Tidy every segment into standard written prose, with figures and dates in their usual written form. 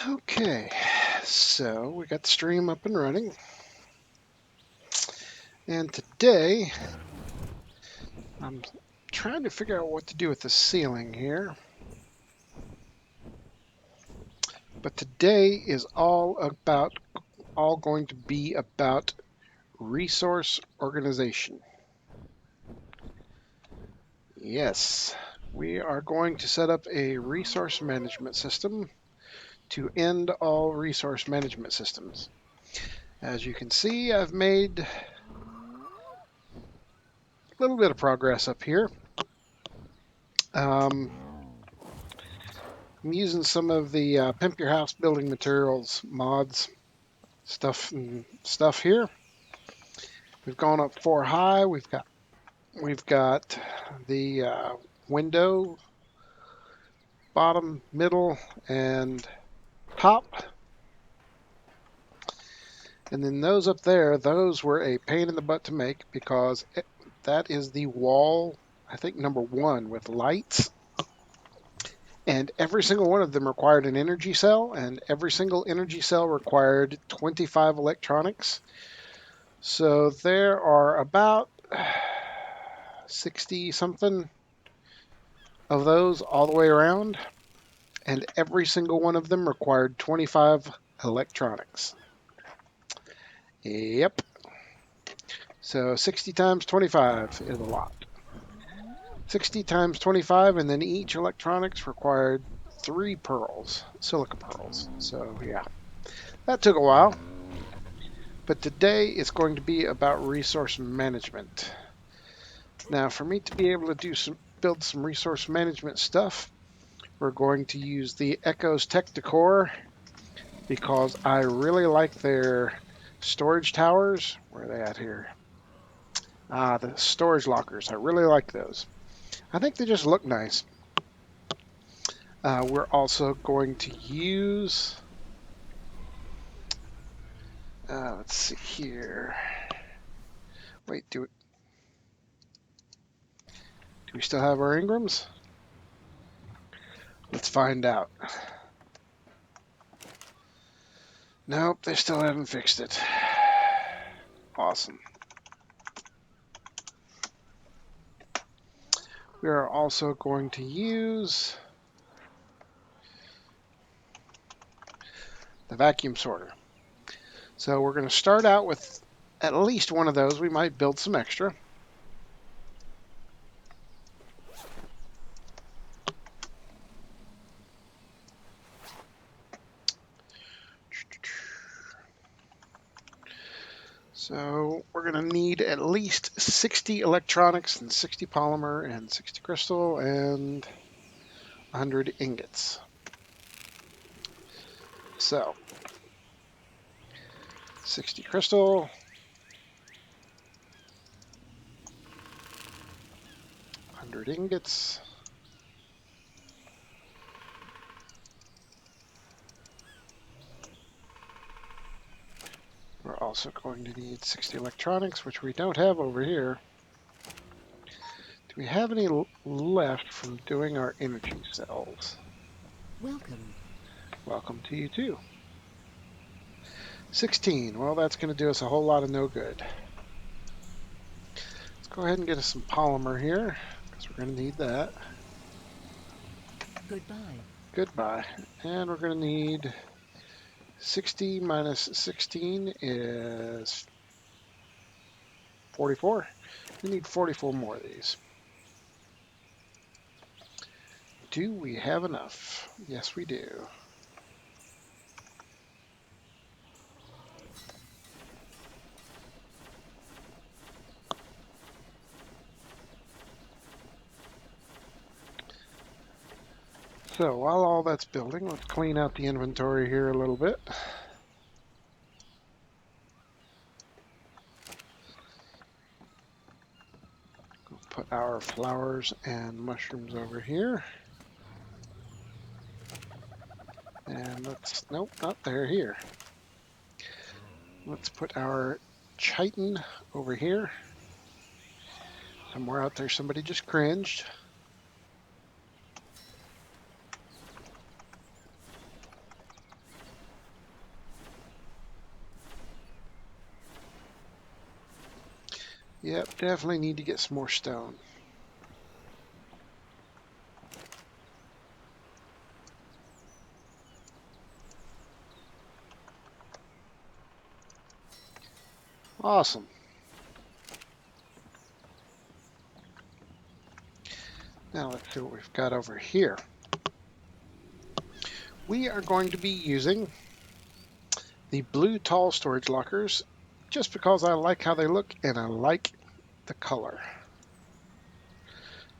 Okay, so we got the stream up and running. And today, I'm trying to figure out what to do with the ceiling here. But today is all going to be about resource organization. Yes, we are going to set up a resource management system to end all resource management systems. As you can see, I've made a little bit of progress up here. I'm using some of the Pimp Your House building materials mods stuff here. We've gone up 4 high. We've got the window, bottom, middle, and top. And then those up there, those were a pain in the butt to make because that is the wall, I think, number 1 with lights. And every single one of them required an energy cell, and every single energy cell required 25 electronics. So there are about 60 something of those all the way around, and every single one of them required 25 electronics. Yep. So 60 times 25 is a lot. 60 times 25, and then each electronics required 3 pearls, silica pearls. So yeah, that took a while. But today it's going to be about resource management. Now, for me to be able to build some resource management stuff, we're going to use the Echo's Tech Decor because I really like their storage towers. Where are they at here? The storage lockers. I really like those. I think they just look nice. We're also going to use, let's see here. Wait, do we still have our Ingrams? Let's find out. Nope, they still haven't fixed it. Awesome. We are also going to use the vacuum sorter. So we're going to start out with at least one of those. We might build some extra. So we're going to need at least 60 electronics and 60 polymer and 60 crystal and 100 ingots. So 60 crystal, 100 ingots, we're also going to need 60 electronics, which we don't have over here. Do we have any left from doing our energy cells? Welcome to you too. 16. Well, that's going to do us a whole lot of no good. Let's go ahead and get us some polymer here, because we're going to need that. Goodbye. And we're going to need 60 minus 16 is 44. We need 44 more of these. Do we have enough? Yes, we do. So while all that's building, let's clean out the inventory here a little bit. We'll put our flowers and mushrooms over here. And nope, not there, here. Let's put our chitin over here. Somewhere out there somebody just cringed. Yep, definitely need to get some more stone. Awesome. Now let's see what we've got over here. We are going to be using the blue tall storage lockers just because I like how they look and I like the color.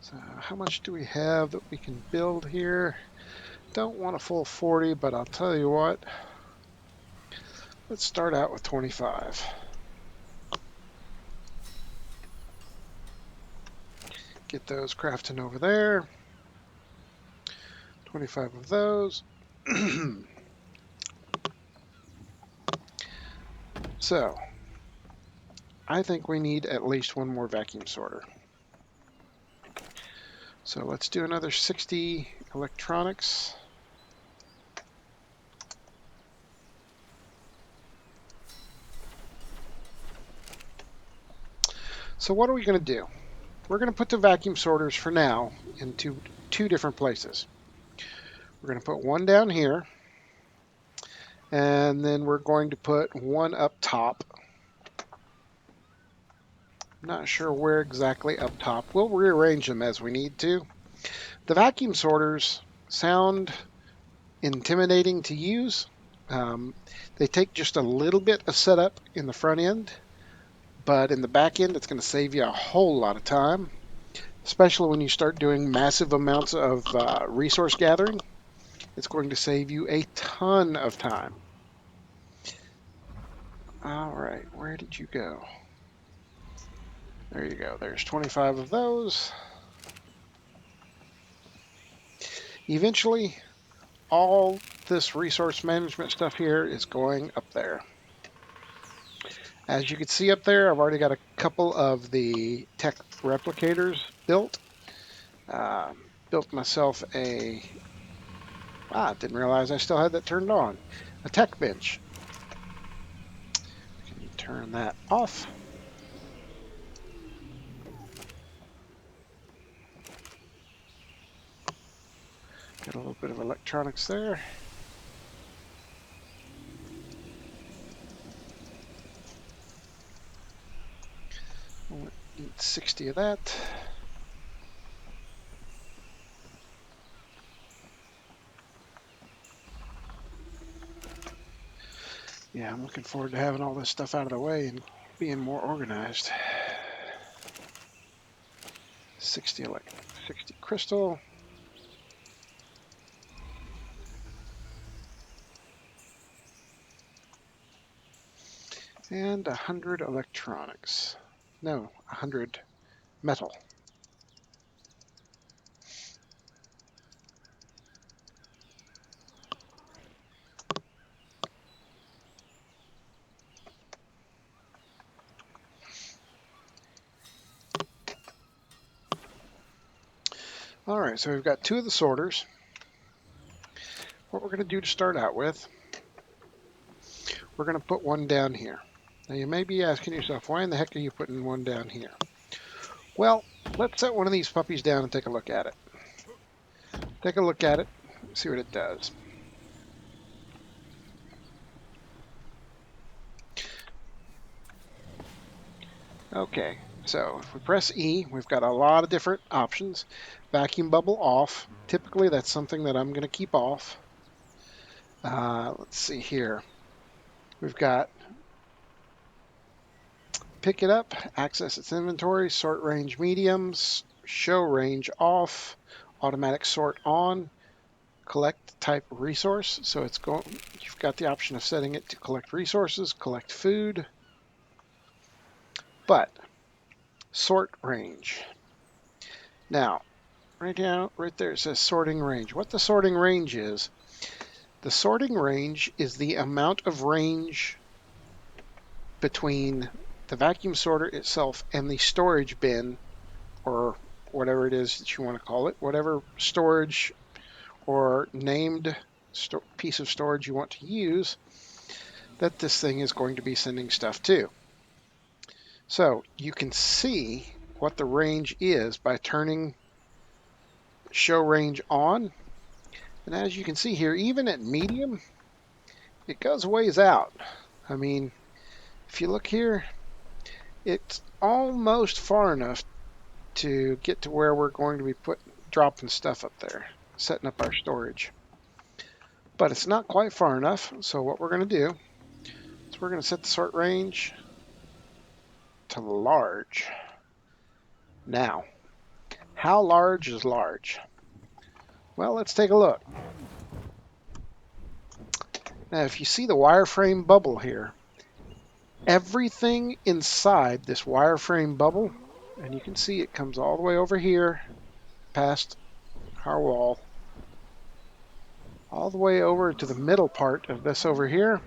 So how much do we have that we can build here? Don't want a full 40, but I'll tell you what. Let's start out with 25. Get those crafting over there. 25 of those. So I think we need at least one more vacuum sorter. So let's do another 60 electronics. So what are we going to do? We're going to put the vacuum sorters for now into two different places. We're going to put one down here, and then we're going to put one up top. I'm not sure where exactly up top. We'll rearrange them as we need to. The vacuum sorters sound intimidating to use. They take just a little bit of setup in the front end, but in the back end, it's going to save you a whole lot of time, especially when you start doing massive amounts of resource gathering. It's going to save you a ton of time. All right, where did you go? There you go. There's 25 of those. Eventually, all this resource management stuff here is going up there. As you can see up there, I've already got a couple of the tech replicators built. Built myself didn't realize I still had that turned on. A tech bench. I can turn that off. Got a little bit of electronics there. Only need 60 of that. Yeah, I'm looking forward to having all this stuff out of the way and being more organized. 60 crystal. And 100 electronics. No, 100 metal. All right, so we've got two of the sorters. What we're going to do to start out with, we're going to put one down here. Now you may be asking yourself, why in the heck are you putting one down here? Well, let's set one of these puppies down and take a look at it. Take a look at it, see what it does. Okay, so if we press E, we've got a lot of different options. Vacuum bubble off. Typically, that's something that I'm going to keep off. Let's see here. We've got pick it up, access its inventory, sort range mediums, show range off, automatic sort on, collect type resource. So it's going. You've got the option of setting it to collect resources, collect food, but sort range. Now, right there it says sorting range. What the sorting range is, the sorting range is the amount of range between the vacuum sorter itself and the storage bin, or whatever it is that you want to call it, whatever storage or named piece of storage you want to use, that this thing is going to be sending stuff to. So you can see what the range is by turning show range on. And as you can see here, even at medium, it goes ways out. I mean, if you look here, it's almost far enough to get to where we're going to be dropping stuff up there, setting up our storage. But it's not quite far enough, so what we're going to do is we're going to set the sort range to large. Now, how large is large? Well, let's take a look. Now, if you see the wireframe bubble here, everything inside this wireframe bubble, and you can see it comes all the way over here past our wall, all the way over to the middle part of this over here.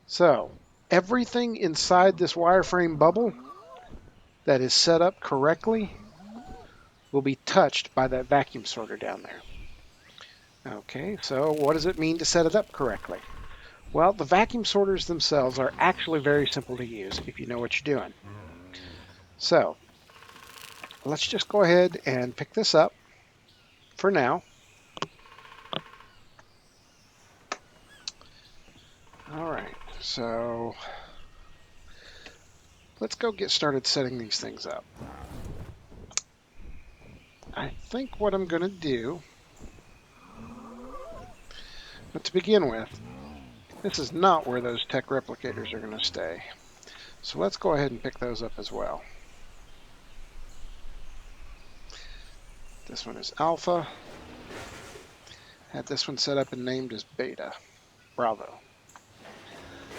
So everything inside this wireframe bubble that is set up correctly will be touched by that vacuum sorter down there. Okay, so what does it mean to set it up correctly? Well, the vacuum sorters themselves are actually very simple to use if you know what you're doing. So let's just go ahead and pick this up for now. All right, so let's go get started setting these things up. I think what I'm going to do, but to begin with, this is not where those tech replicators are going to stay. So let's go ahead and pick those up as well. This one is Alpha. Had this one set up and named as Beta. Bravo.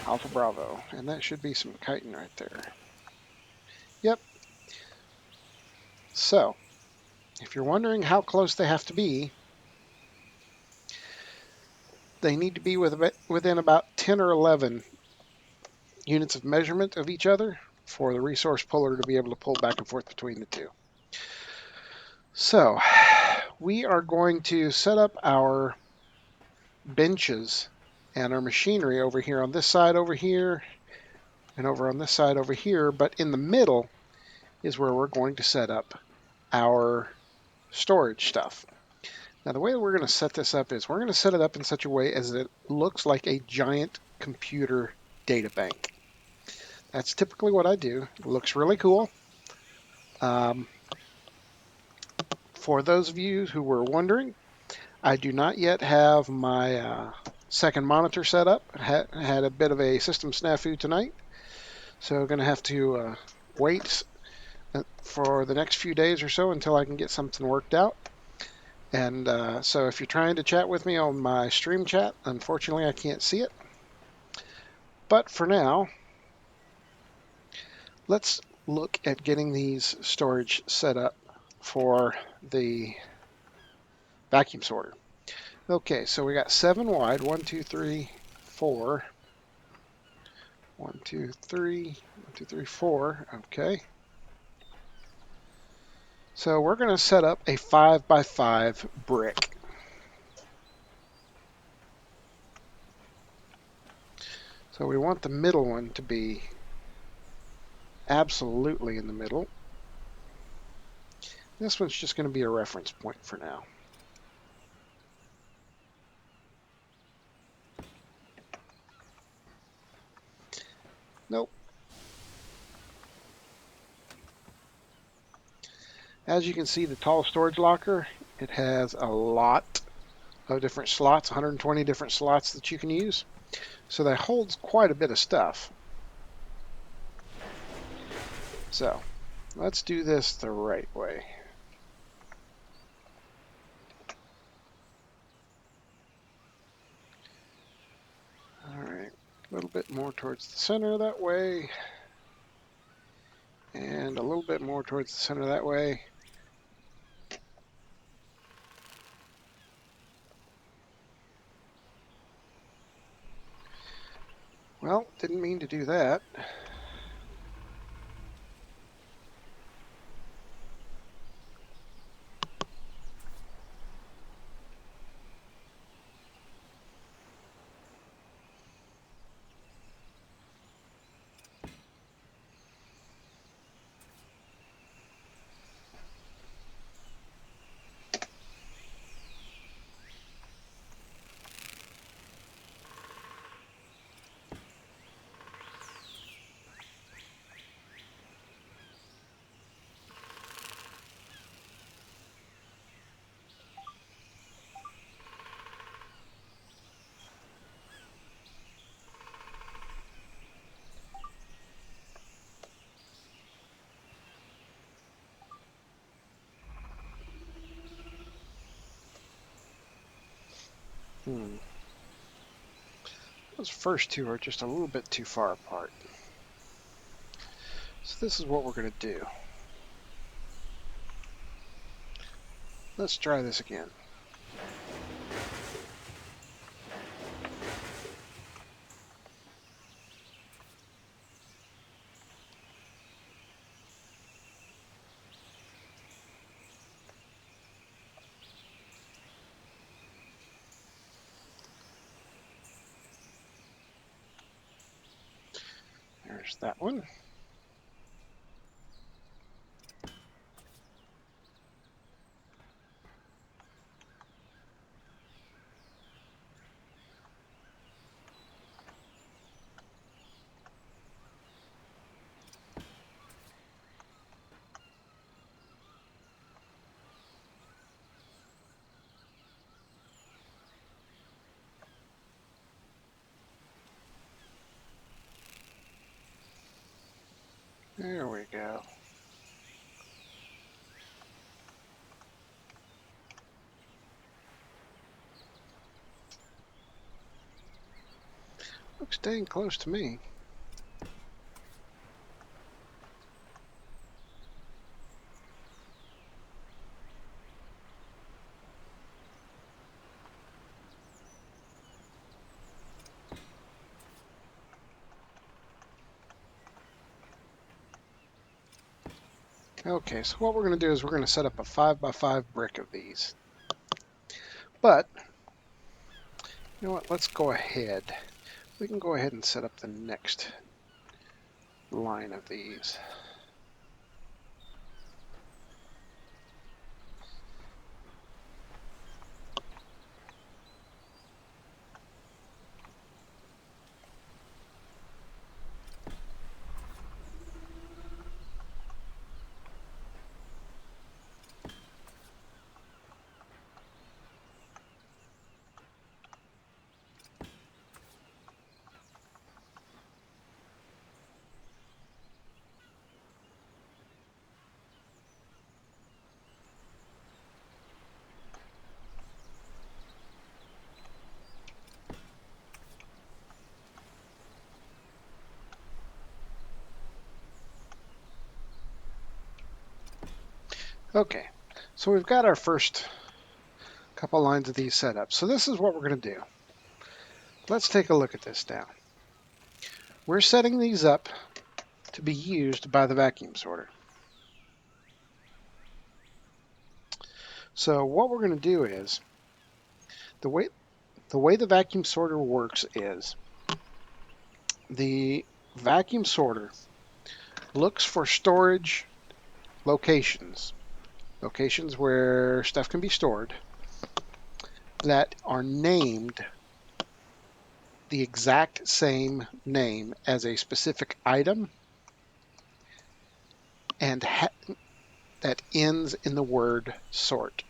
Alpha Bravo. And that should be some chitin right there. Yep. So, if you're wondering how close they have to be, they need to be within about 10 or 11 units of measurement of each other for the resource puller to be able to pull back and forth between the two. So, we are going to set up our benches and our machinery over here on this side over here and over on this side over here, but in the middle is where we're going to set up our storage stuff. Now the way we're going to set this up is we're going to set it up in such a way as it looks like a giant computer data bank. That's typically what I do. It looks really cool. For those of you who were wondering, I do not yet have my second monitor set up. I had a bit of a system snafu tonight, so I'm going to have to wait for the next few days or so until I can get something worked out. And so if you're trying to chat with me on my stream chat, unfortunately I can't see it. But for now, let's look at getting these storage set up for the vacuum sorter. Okay, so we got 7 wide, 1, 2, 3, 4. 1, 2, 3, 1, 2, 3, 4. Okay. So we're going to set up a 5x5 brick. So we want the middle one to be absolutely in the middle. This one's just going to be a reference point for now. Nope. As you can see, the tall storage locker, it has a lot of different slots, 120 different slots that you can use. So that holds quite a bit of stuff. So let's do this the right way. All right, a little bit more towards the center that way. And a little bit more towards the center that way. Well, didn't mean to do that. Hmm. Those first two are just a little bit too far apart. So this is what we're going to do. Let's try this again. There's that one. There we go. Looks dang close to me. Okay, so what we're going to do is we're going to set up a 5x5 brick of these. But, you know what, let's go ahead. We can go ahead and set up the next line of these. Okay, so we've got our first couple lines of these set up. So this is what we're going to do. Let's take a look at this now. We're setting these up to be used by the vacuum sorter. So what we're going to do is, the way the vacuum sorter works is, the vacuum sorter looks for storage locations where stuff can be stored, that are named the exact same name as a specific item and that ends in the word sort.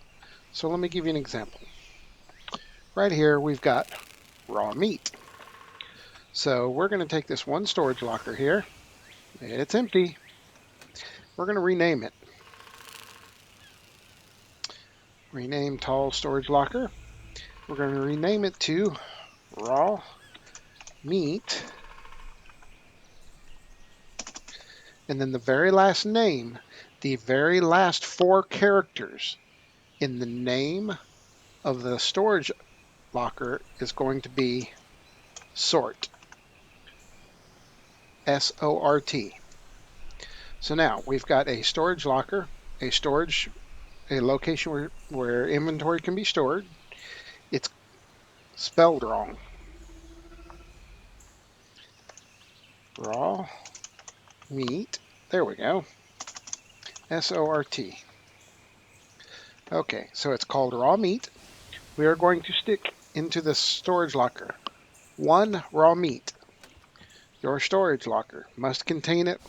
So let me give you an example. Right here we've got raw meat. So we're going to take this one storage locker here. It's empty. We're going to rename it. Rename tall storage locker. We're going to rename it to raw meat. And then the very last name, the very last four characters in the name of the storage locker is going to be sort. S-O-R-T. So now we've got a storage locker, a location where inventory can be stored. It's spelled wrong. Raw meat. There we go. S-O-R-T. Okay, so it's called raw meat. We are going to stick into the storage locker one raw meat. Your storage locker must contain it.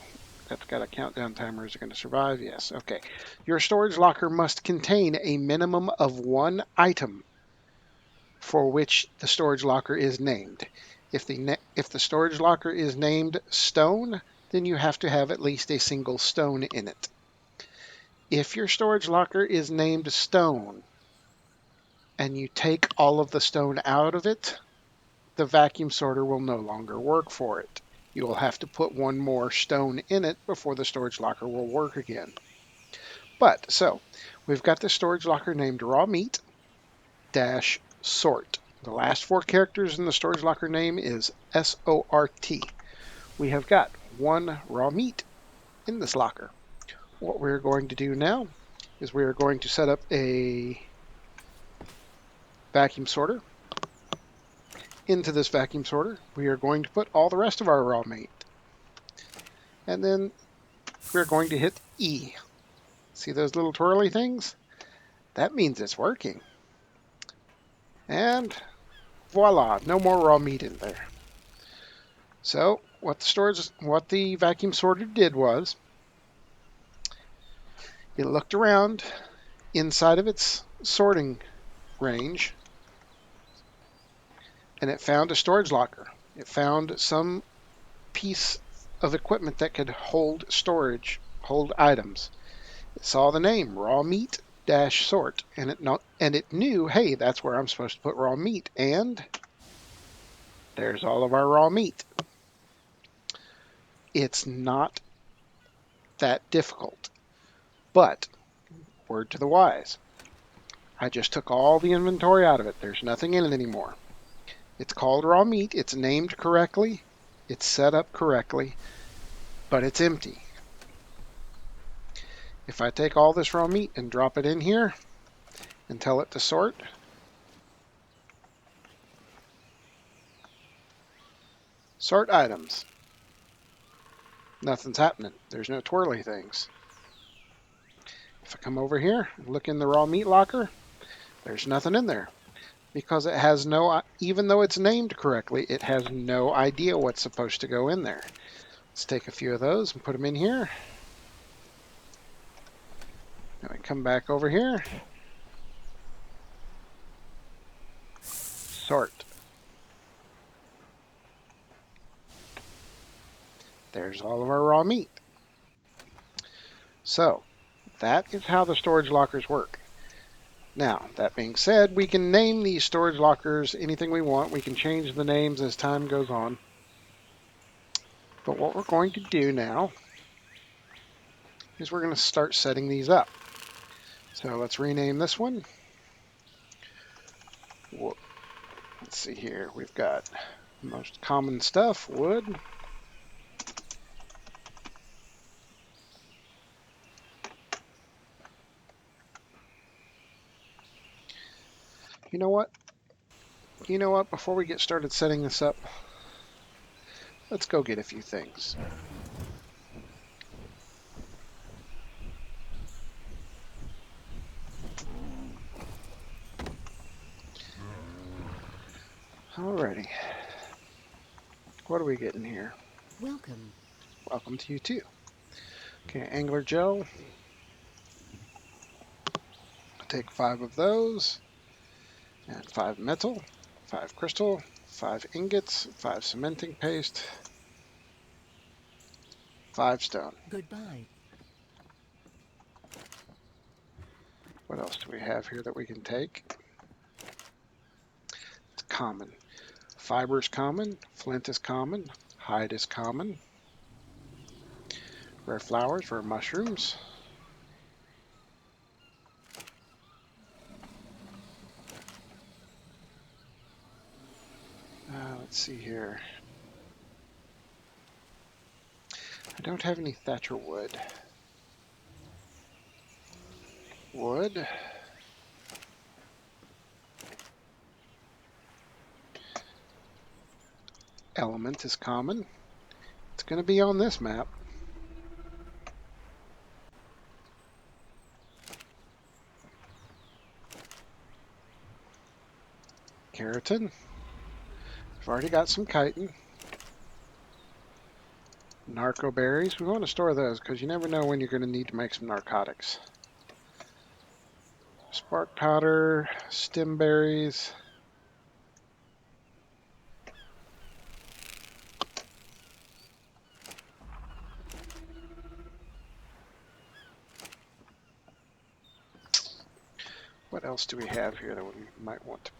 That's got a countdown timer. Is it going to survive? Yes. Okay. Your storage locker must contain a minimum of one item for which the storage locker is named. If the storage locker is named stone, then you have to have at least a single stone in it. If your storage locker is named stone, and you take all of the stone out of it, the vacuum sorter will no longer work for it. You will have to put one more stone in it before the storage locker will work again. So we've got the storage locker named raw meat dash sort. The last four characters in the storage locker name is SORT. We have got one raw meat in this locker. What we're going to do now is we are going to set up a vacuum sorter. Into this vacuum sorter, we are going to put all the rest of our raw meat. And then we're going to hit E. See those little twirly things? That means it's working. And voila, no more raw meat in there. So what the vacuum sorter did was it looked around inside of its sorting range and it found a storage locker. It found some piece of equipment that could hold storage, hold items. It saw the name raw meat dash sort and it knew, hey, that's where I'm supposed to put raw meat, and there's all of our raw meat. It's not that difficult, but word to the wise, I just took all the inventory out of it. There's nothing in it anymore. It's called raw meat. It's named correctly. It's set up correctly, but it's empty. If I take all this raw meat and drop it in here and tell it to sort, sort items, nothing's happening. There's no twirly things. If I come over here and look in the raw meat locker, there's nothing in there because it has no, even though it's named correctly, it has no idea what's supposed to go in there. Let's take a few of those and put them in here. Now I come back over here. Sort. There's all of our raw meat. So that is how the storage lockers work. Now, that being said, we can name these storage lockers anything we want. We can change the names as time goes on. But what we're going to do now is we're going to start setting these up. So let's rename this one. Let's see here. We've got most common stuff, wood. You know what? Before we get started setting this up, let's go get a few things. Alrighty. What are we getting here? Welcome. Welcome to you too. Okay, angler gel. I'll take 5 of those. And 5 metal, 5 crystal, 5 ingots, 5 cementing paste, 5 stone. Goodbye. What else do we have here that we can take? It's common. Fiber is common, flint is common, hide is common, rare flowers, rare mushrooms. Let's see here. I don't have any thatcher wood. Wood. Element is common. It's going to be on this map. Keratin. I've already got some chitin. Narco berries. We want to store those because you never know when you're going to need to make some narcotics. Spark powder, stem berries. What else do we have here that we might want to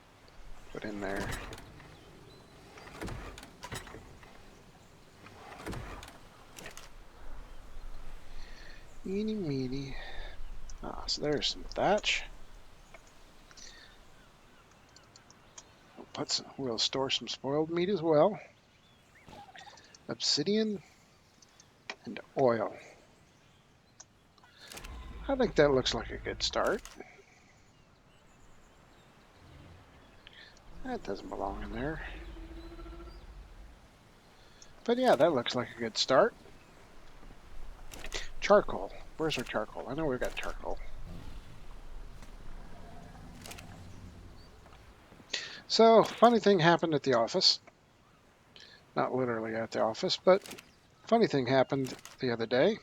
put in there? Eeny meeny. Ah, so there's some thatch. We'll store some spoiled meat as well. Obsidian and oil. I think that looks like a good start. That doesn't belong in there. But yeah, that looks like a good start. Charcoal. Where's our charcoal? I know we've got charcoal. So, funny thing happened at the office. Not literally at the office, but funny thing happened the other day.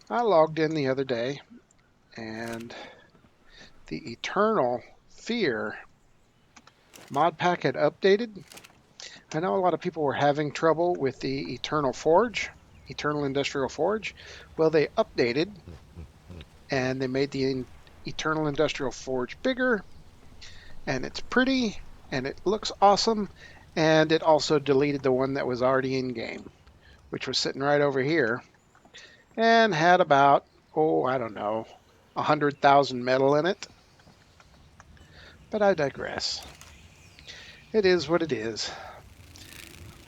I logged in the other day, and the Eternal Fear mod pack had updated. I know a lot of people were having trouble with the Eternal Industrial Forge. Well, they updated, and they made the Eternal Industrial Forge bigger, and it's pretty, and it looks awesome, and it also deleted the one that was already in game, which was sitting right over here, and had about, I don't know, 100,000 metal in it. But I digress. It is what it is.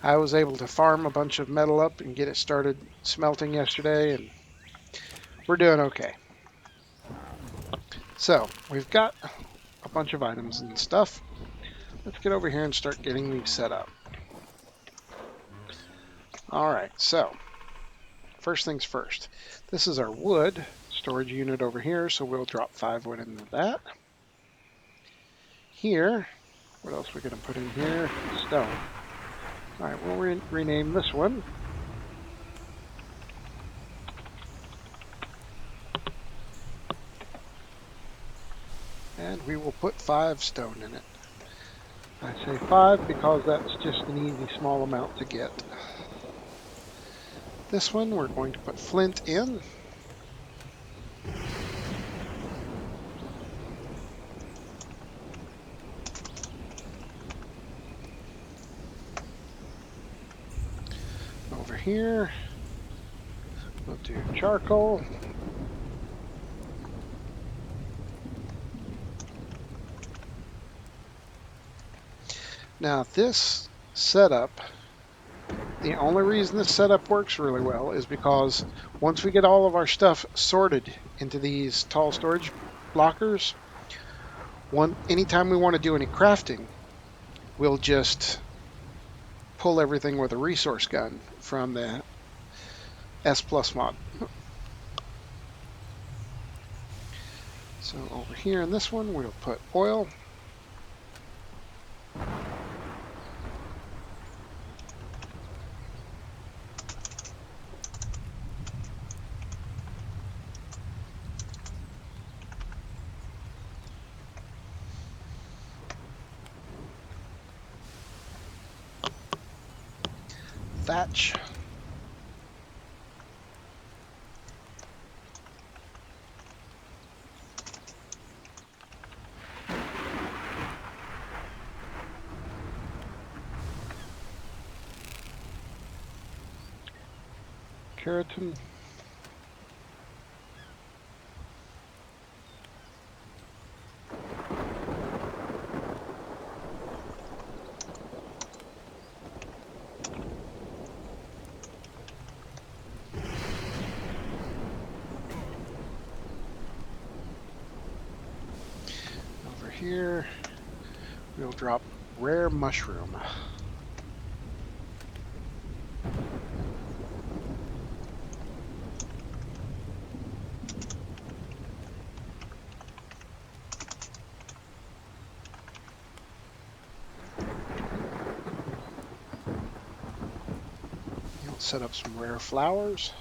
I was able to farm a bunch of metal up and get it started smelting yesterday, and we're doing okay. So, we've got a bunch of items and stuff. Let's get over here and start getting these set up. Alright, so, first things first. This is our wood storage unit over here, so we'll drop 5 wood into that. Here, what else are we going to put in here? Stone. Alright, we'll rename this one. And we will put 5 stone in it. I say 5 because that's just an easy small amount to get. This one we're going to put flint in. Over here, we'll do charcoal. Now this setup, the only reason this setup works really well is because once we get all of our stuff sorted into these tall storage lockers, anytime we want to do any crafting, we'll just pull everything with a resource gun from the S Plus mod. So over here in this one, we'll put oil. Thatch. Keratin. Over here, we'll drop rare mushroom. We'll set up some rare flowers.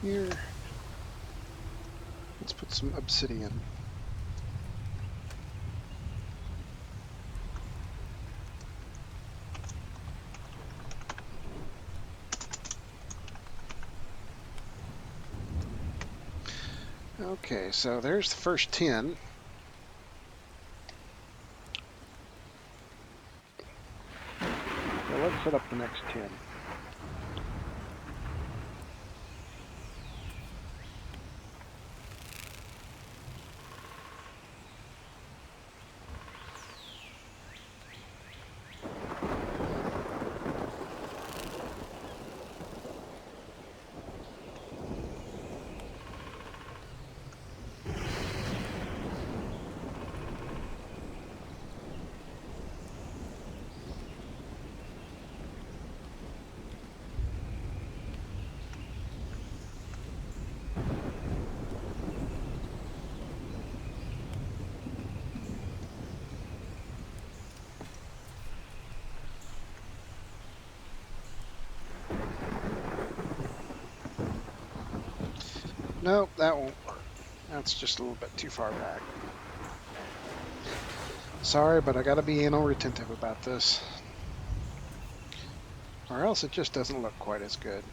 here. Let's put some obsidian. Okay, so there's the first 10. So let's set up the next 10. Nope, that won't work. That's just a little bit too far back. Sorry, but I gotta be anal retentive about this. Or else it just doesn't look quite as good.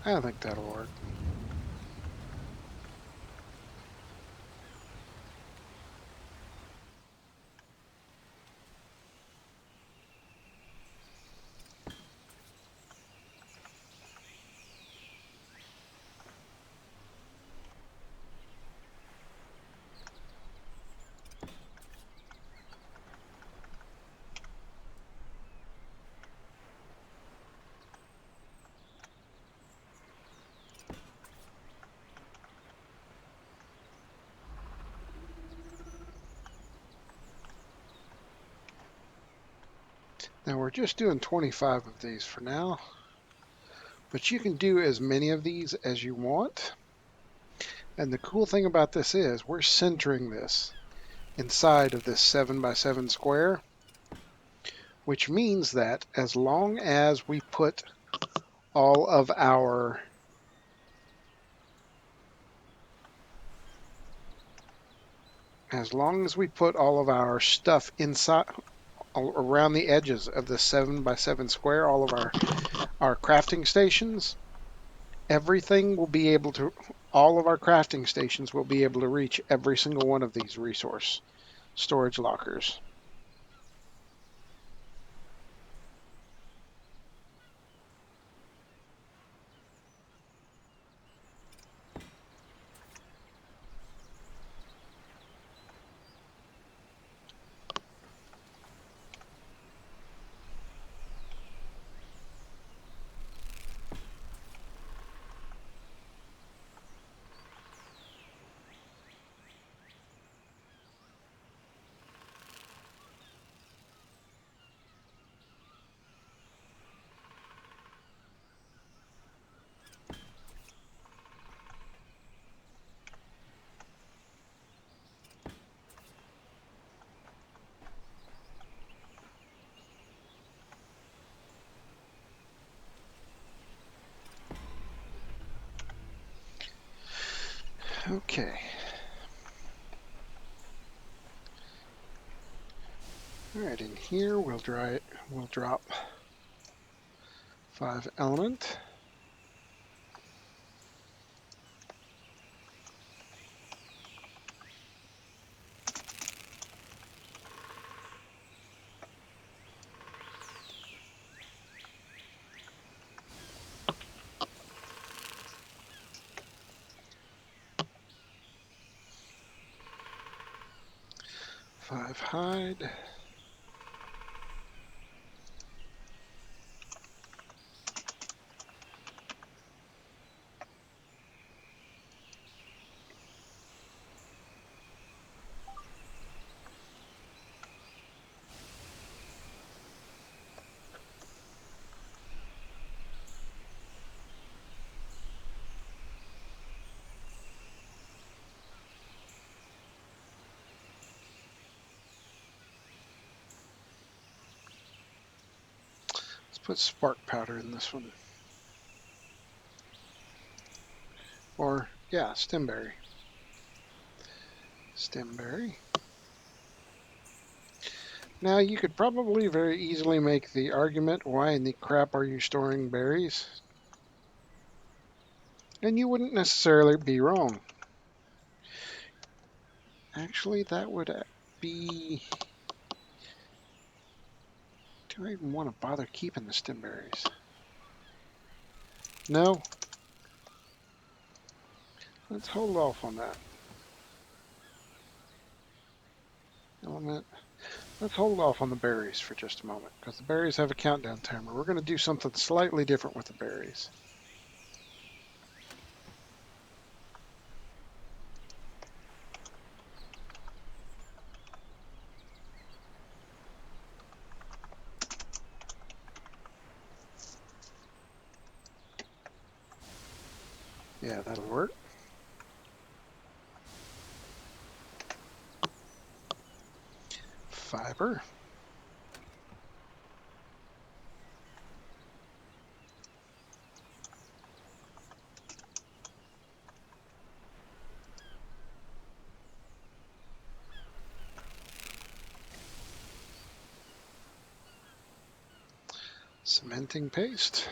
I don't think that'll work. Now we're just doing 25 of these for now, but you can do as many of these as you want. And the cool thing about this is we're centering this inside of this 7x7 square, which means that as long as we put all of our stuff inside around the edges of the 7x7 square, all of our crafting stations, everything will be able to, all of our crafting stations will be able to reach every single one of these resource storage lockers. Okay. All right, in here we'll drop 5 element. Five hide. put spark powder in this one. Or, yeah, stemberry. Stemberry. Now, you could probably very easily make the argument, why in the crap are you storing berries? And you wouldn't necessarily be wrong. Actually, that would be... Do I even want to bother keeping the stemberries? No? Let's hold off on that. Element. Let's hold off on the berries for just a moment, because the berries have a countdown timer. We're going to do something slightly different with the berries. Yeah, that'll work. Fiber. Cementing paste.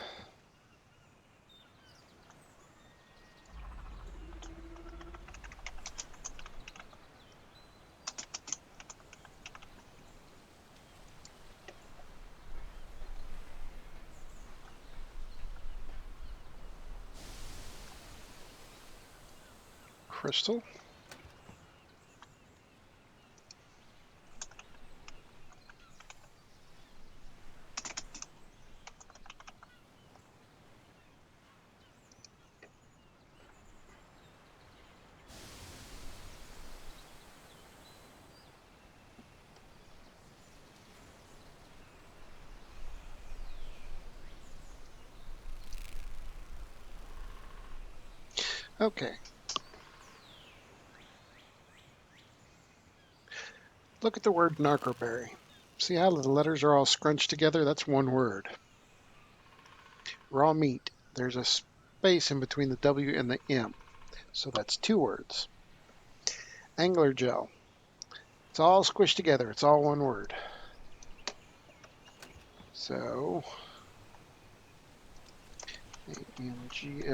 Crystal. Okay. Look at the word narcoberry. See how the letters are all scrunched together? That's one word. Raw meat. There's a space in between the W and the M. So that's two words. Angler gel. It's all squished together. It's all one word. So, A-N-G-L-E-R-G-E-L.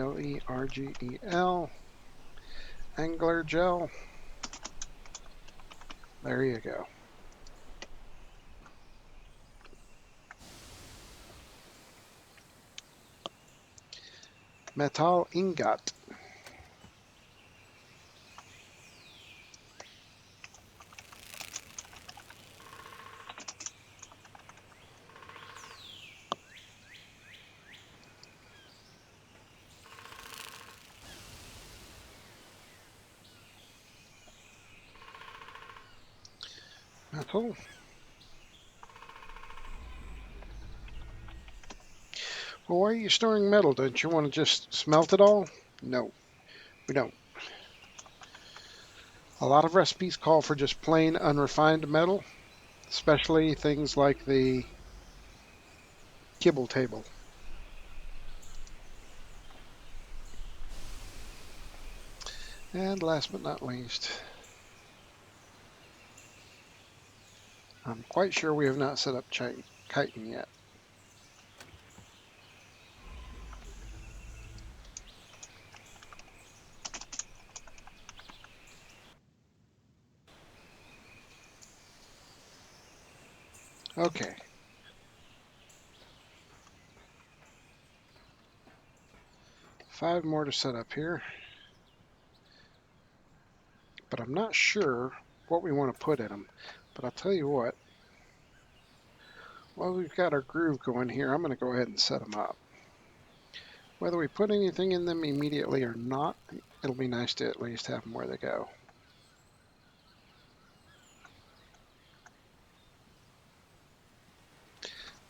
Angler gel. There you go. Metal ingot. Metal. Well, why are you storing metal? Don't you want to just smelt it all? No, we don't. A lot of recipes call for just plain unrefined metal, especially things like the kibble table. And last but not least, I'm quite sure we have not set up chitin yet. Okay. Five more to set up here. But I'm not sure what we want to put in them. But I'll tell you what, while we've got our groove going here, I'm going to go ahead and set them up. Whether we put anything in them immediately or not, it'll be nice to at least have them where they go.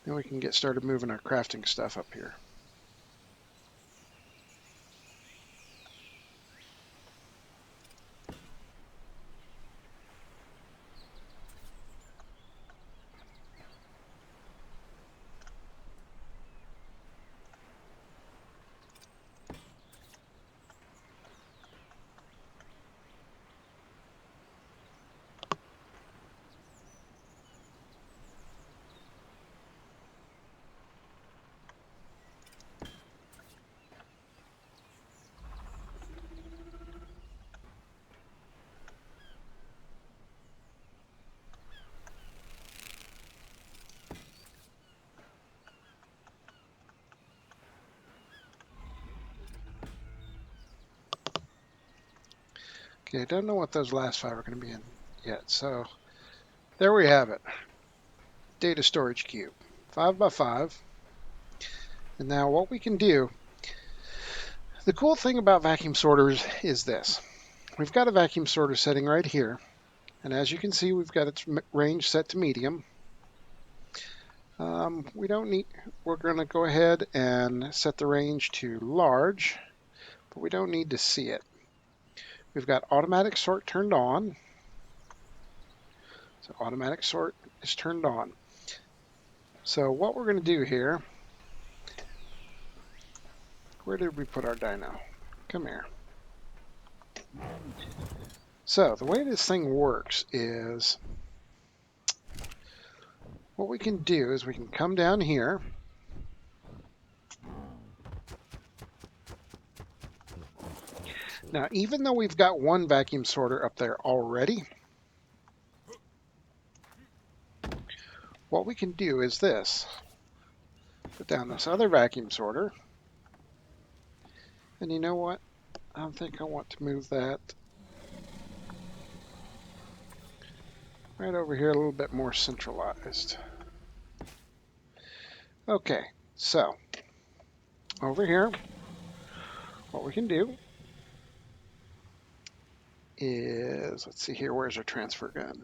Then we can get started moving our crafting stuff up here. Okay, don't know what those last 5 are going to be in yet. So there we have it. Data storage cube, 5 by 5. And now what we can do, the cool thing about vacuum sorters is this. We've got a vacuum sorter setting right here. And as you can see, we've got its range set to medium. We don't need, we're going to go ahead and set the range to large, but we don't need to see it. We've got automatic sort turned on. So automatic sort is turned on. So what we're going to do here, where did we put our dyno? Come here. So the way this thing works is, what we can do is we can come down here. Now, even though we've got one vacuum sorter up there already, what we can do is this. Put down this other vacuum sorter. And you know what? I don't think I want to move that right over here a little bit more centralized. Okay, so over here, what we can do is, let's see here, where's our transfer gun?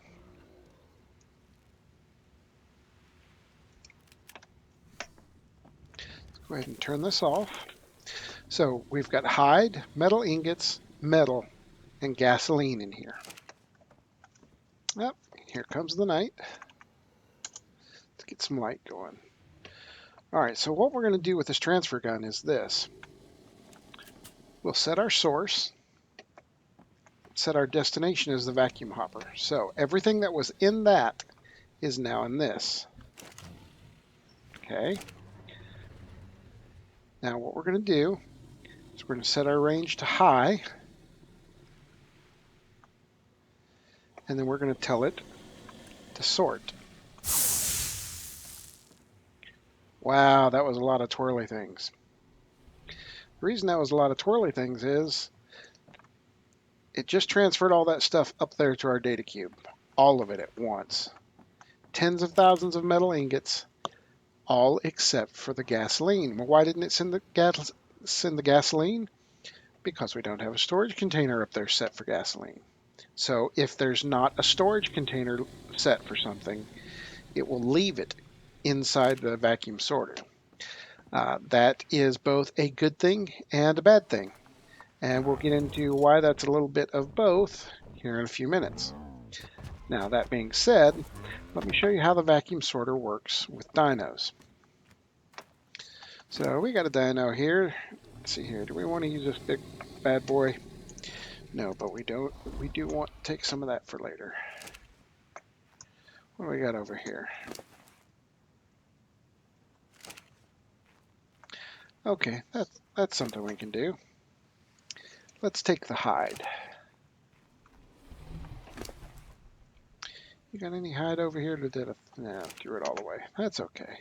Let's go ahead and turn this off. So we've got hide, metal ingots, metal, and gasoline in here. Yep, here comes the night. Let's get some light going. All right, so what we're going to do with this transfer gun is this. We'll set our source, set our destination as the vacuum hopper. So everything that was in that is now in this. Okay. Now what we're going to do is we're going to set our range to high. And then we're going to tell it to sort. Wow, that was a lot of twirly things. The reason that was a lot of twirly things is it just transferred all that stuff up there to our data cube. All of it at once. Tens of thousands of metal ingots, all except for the gasoline. Well, why didn't it send the gasoline? Because we don't have a storage container up there set for gasoline. So if there's not a storage container set for something, it will leave it inside the vacuum sorter. That is both a good thing and a bad thing. And we'll get into why that's a little bit of both here in a few minutes. Now, that being said, let me show you how the vacuum sorter works with dynos. So we got a dyno here. Let's see here. Do we want to use this big bad boy? No, but we don't. We do want to take some of that for later. What do we got over here? Okay, that's something we can do. Let's take the hide. You got any hide over here? No, threw it all away. That's okay.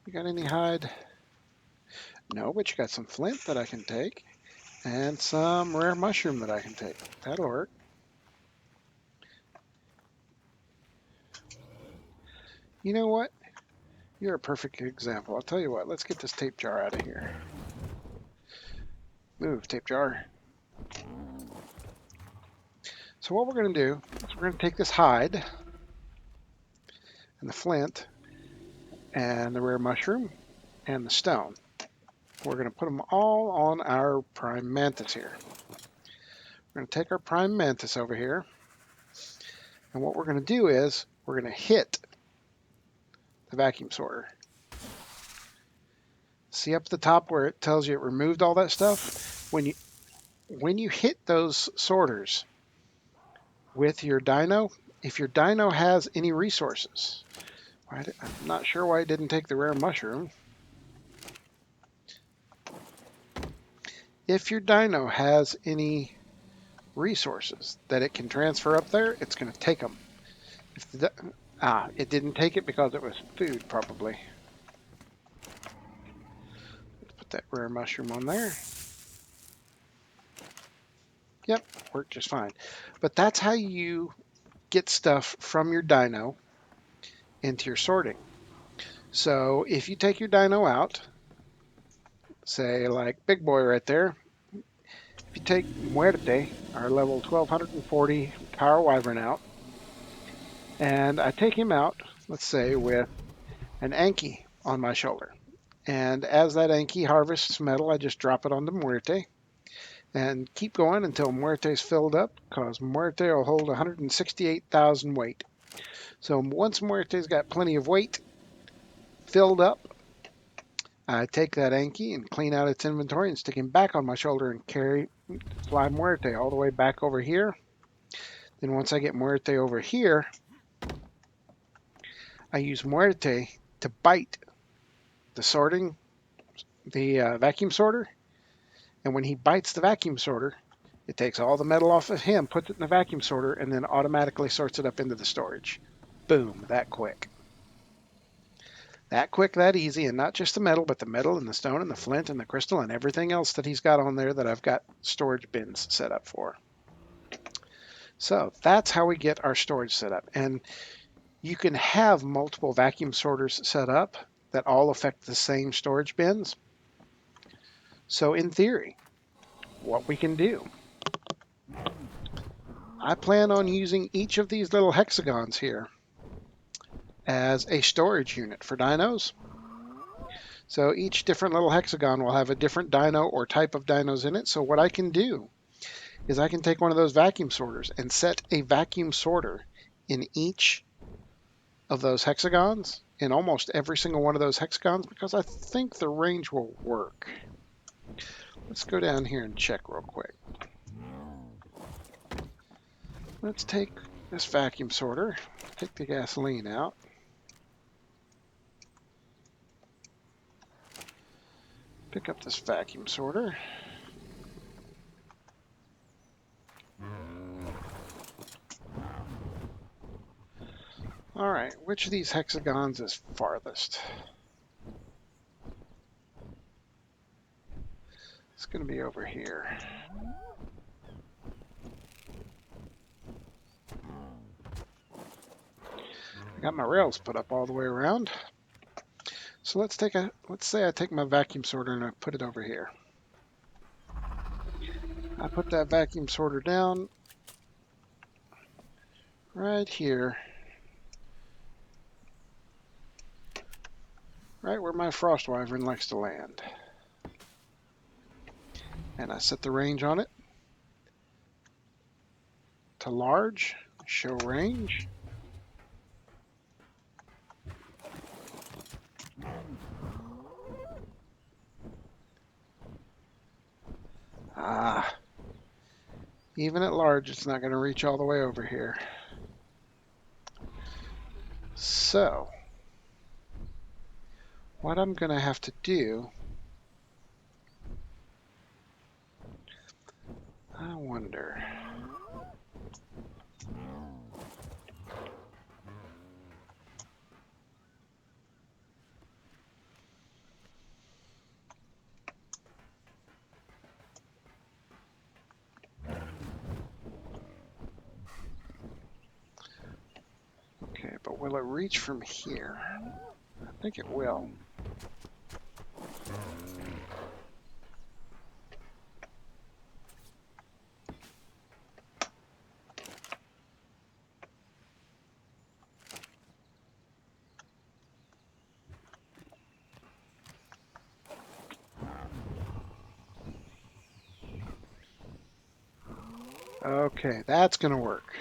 You got any hide? No, but you got some flint that I can take. And some rare mushroom that I can take. That'll work. You know what? You're a perfect example. I'll tell you what, let's get this tape jar out of here. Move, tape jar. So what we're going to do is we're going to take this hide and the flint and the rare mushroom and the stone. We're going to put them all on our prime mantis here. We're going to take our prime mantis over here, and what we're going to do is we're going to hit the vacuum sorter. See up at the top where it tells you it removed all that stuff? When you hit those sorters with your dyno, if your dyno has any resources, I'm not sure why it didn't take the rare mushroom. If your dyno has any resources that it can transfer up there, it's going to take them. It didn't take it because it was food, probably. Put that rare mushroom on there. Yep, worked just fine. But that's how you get stuff from your dyno into your sorting. So if you take your dyno out, say like big boy right there, if you take Muerte, our level 1240 power wyvern out, and I take him out, let's say with an Anki on my shoulder. And as that Anki harvests metal, I just drop it onto Muerte and keep going until Muerte's filled up, because Muerte will hold 168,000 weight. So once Muerte's got plenty of weight filled up, I take that Anki and clean out its inventory and stick him back on my shoulder and fly Muerte all the way back over here. Then once I get Muerte over here, I use Muerte to bite the vacuum sorter. And when he bites the vacuum sorter, it takes all the metal off of him, puts it in the vacuum sorter, and then automatically sorts it up into the storage. Boom, that quick. That quick, that easy, and not just the metal, but the metal and the stone and the flint and the crystal and everything else that he's got on there that I've got storage bins set up for. So that's how we get our storage set up. And you can have multiple vacuum sorters set up that all affect the same storage bins. So in theory, what we can do, I plan on using each of these little hexagons here as a storage unit for dynos. So each different little hexagon will have a different dyno or type of dynos in it. So what I can do is I can take one of those vacuum sorters and set a vacuum sorter in each of those hexagons, in almost every single one of those hexagons, because I think the range will work. Let's go down here and check real quick. Let's take this vacuum sorter, take the gasoline out. Pick up this vacuum sorter. All right, which of these hexagons is farthest? It's going to be over here. I got my rails put up all the way around. So let's say I take my vacuum sorter and I put it over here. I put that vacuum sorter down right here, right where my frost wyvern likes to land. And I set the range on it to large, show range. Even at large, it's not going to reach all the way over here. So, what I'm going to have to do, I wonder. Okay, but will it reach from here? I think it will. Okay, that's going to work.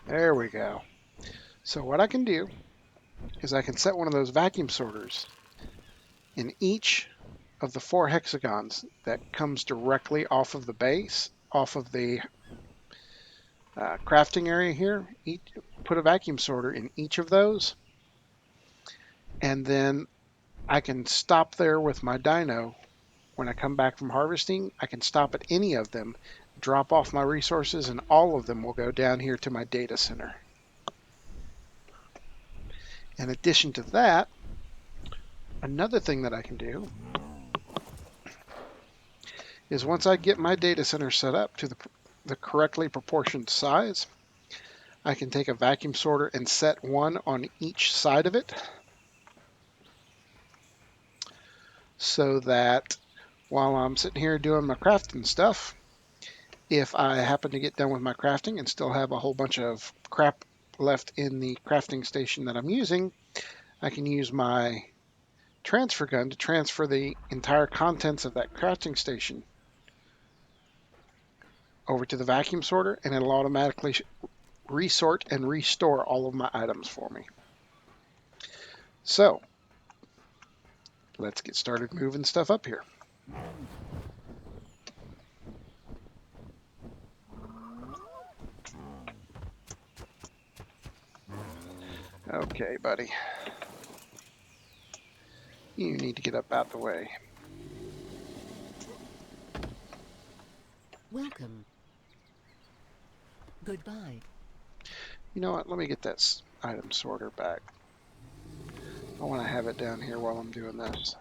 There we go. So what I can do is I can set one of those vacuum sorters in each of the 4 hexagons that comes directly off of the base, off of the crafting area here. Put a vacuum sorter in each of those, and then I can stop there with my dyno. When I come back from harvesting, I can stop at any of them, drop off my resources, and all of them will go down here to my data center. In addition to that, Another thing that I can do is once I get my data center set up to the correctly proportioned size, I can take a vacuum sorter and set one on each side of it so that while I'm sitting here doing my crafting stuff, if I happen to get done with my crafting and still have a whole bunch of crap left in the crafting station that I'm using, I can use my transfer gun to transfer the entire contents of that crafting station over to the vacuum sorter, and it'll automatically resort and restore all of my items for me. So let's get started moving stuff up here. Okay, buddy. You need to get up out the way. Welcome. Goodbye. You know what? Let me get that item sorter back. I want to have it down here while I'm doing this.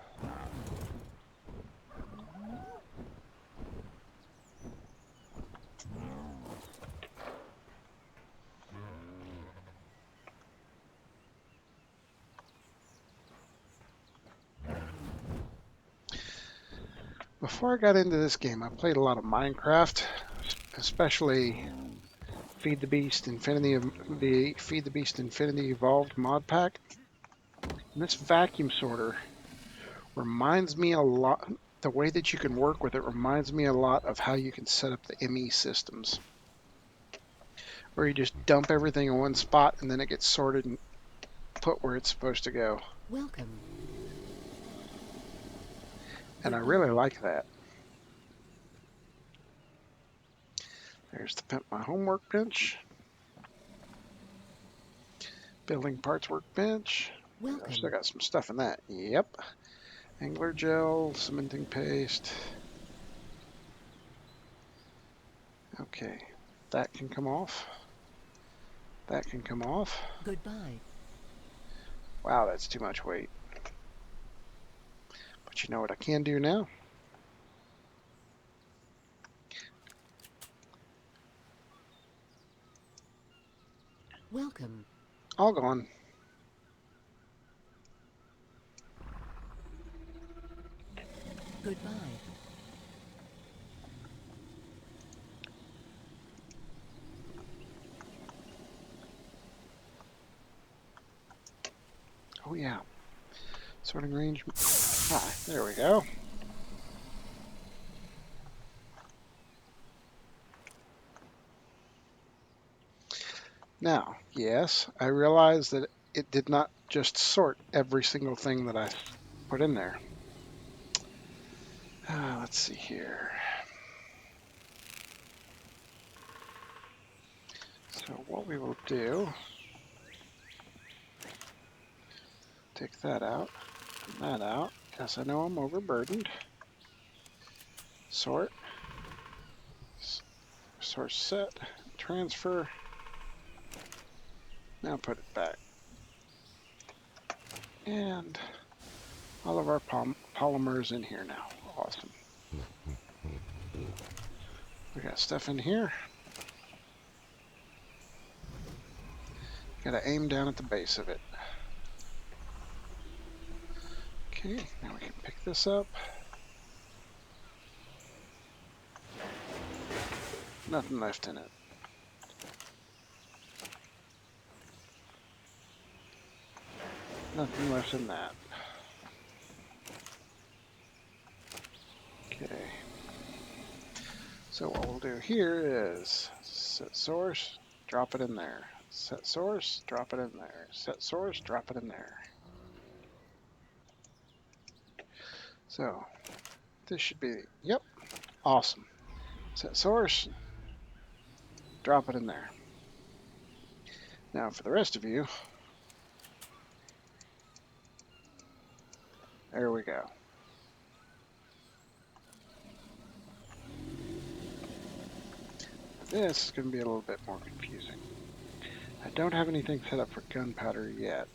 Before I got into this game, I played a lot of Minecraft, especially Feed the Beast Infinity Evolved mod pack. And this vacuum sorter reminds me a lot. The way that you can work with it reminds me a lot of how you can set up the ME systems, where you just dump everything in one spot and then it gets sorted and put where it's supposed to go. Welcome. And I really like that. There's the Pimp My Home workbench. Building parts workbench. I've still got some stuff in that. Yep. Angler gel, cementing paste. Okay. That can come off. That can come off. Goodbye. Wow, that's too much weight. But you know what I can do now? Welcome. All gone. Goodbye. Oh yeah. Sorting range. Ah, there we go. Now, yes, I realize that it did not just sort every single thing that I put in there. Let's see here. So what we will do, take that out, and that out. Yes, I know I'm overburdened. Sort, source set, transfer. Now put it back. And all of our polymers in here now. Awesome. We got stuff in here. Got to aim down at the base of it. Okay, now we can pick this up. Nothing left in it. Nothing left in that. Okay. So what we'll do here is set source, drop it in there. Set source, drop it in there. Set source, drop it in there. So this should be, yep, awesome. Set source, drop it in there. Now for the rest of you, there we go. This is going to be a little bit more confusing. I don't have anything set up for gunpowder yet.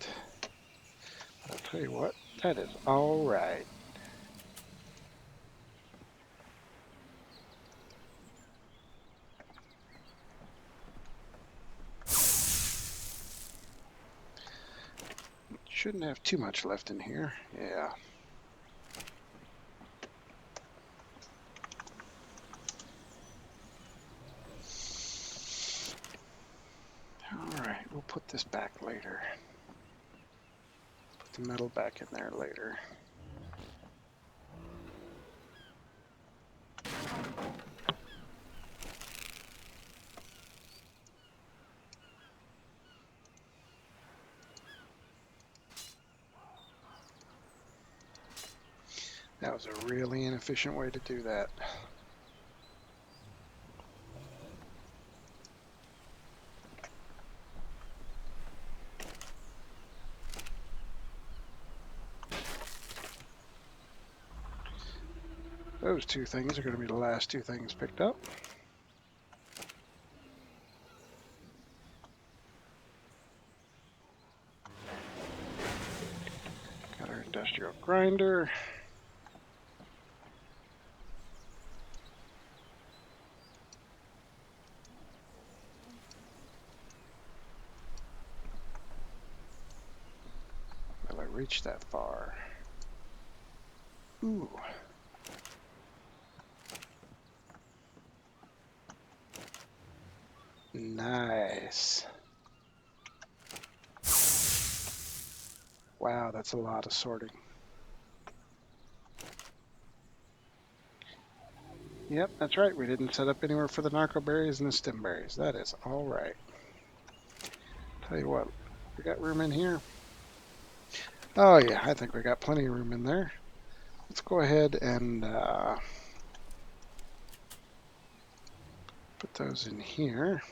But I'll tell you what, That is all right. Shouldn't have too much left in here. Yeah. All right, we'll put this back later. Put the metal back in there later. That was a really inefficient way to do that. Those two things are going to be the last two things picked up. Got our industrial grinder. Will I reach that far? Ooh. Nice. Wow, that's a lot of sorting. Yep, that's right. We didn't set up anywhere for the narco berries and the stem berries. That is all right. Tell you what, we got room in here. Oh yeah, I think we got plenty of room in there. Let's go ahead and put those in here.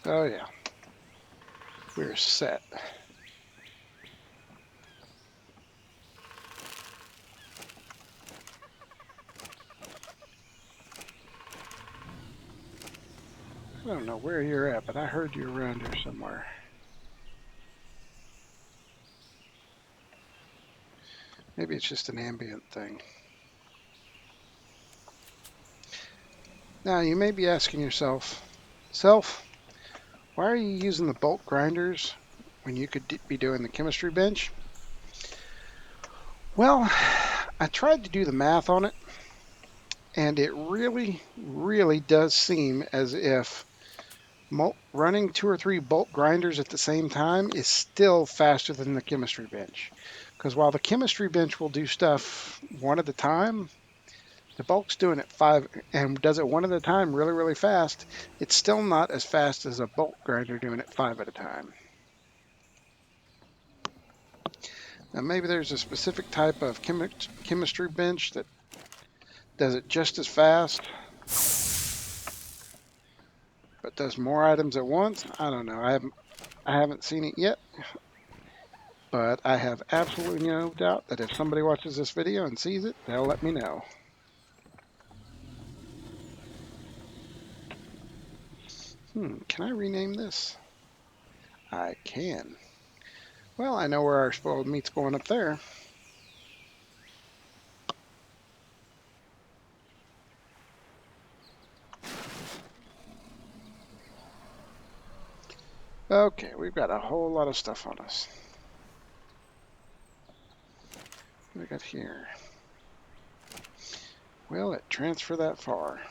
Oh yeah, we're set. I don't know where you're at, but I heard you around here somewhere. Maybe it's just an ambient thing. Now, you may be asking yourself, Self, why are you using the bolt grinders when you could be doing the chemistry bench? Well, I tried to do the math on it, and it really, really does seem as if running 2 or 3 bolt grinders at the same time is still faster than the chemistry bench. Because while the chemistry bench will do stuff one at a time, the bulk's doing it 5 and does it one at a time really, really fast. It's still not as fast as a bolt grinder doing it 5 at a time. Now maybe there's a specific type of chemistry bench that does it just as fast, but does more items at once. I don't know. I haven't seen it yet, but I have absolutely no doubt that if somebody watches this video and sees it, they'll let me know. Can I rename this? I can. Well, I know where our spoiled meat's going up there. Okay, we've got a whole lot of stuff on us. What do we got here? Will it transfer that far?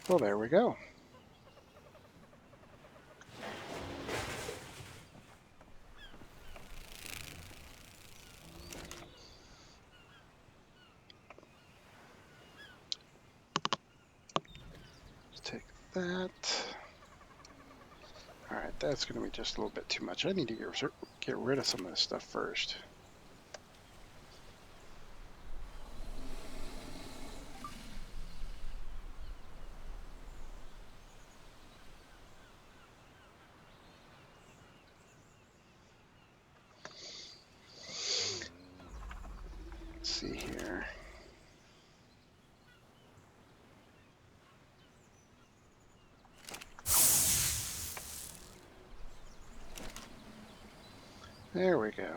Well, there we go. Let's take that. All right, that's going to be just a little bit too much. I need to get rid of some of this stuff first. There we go.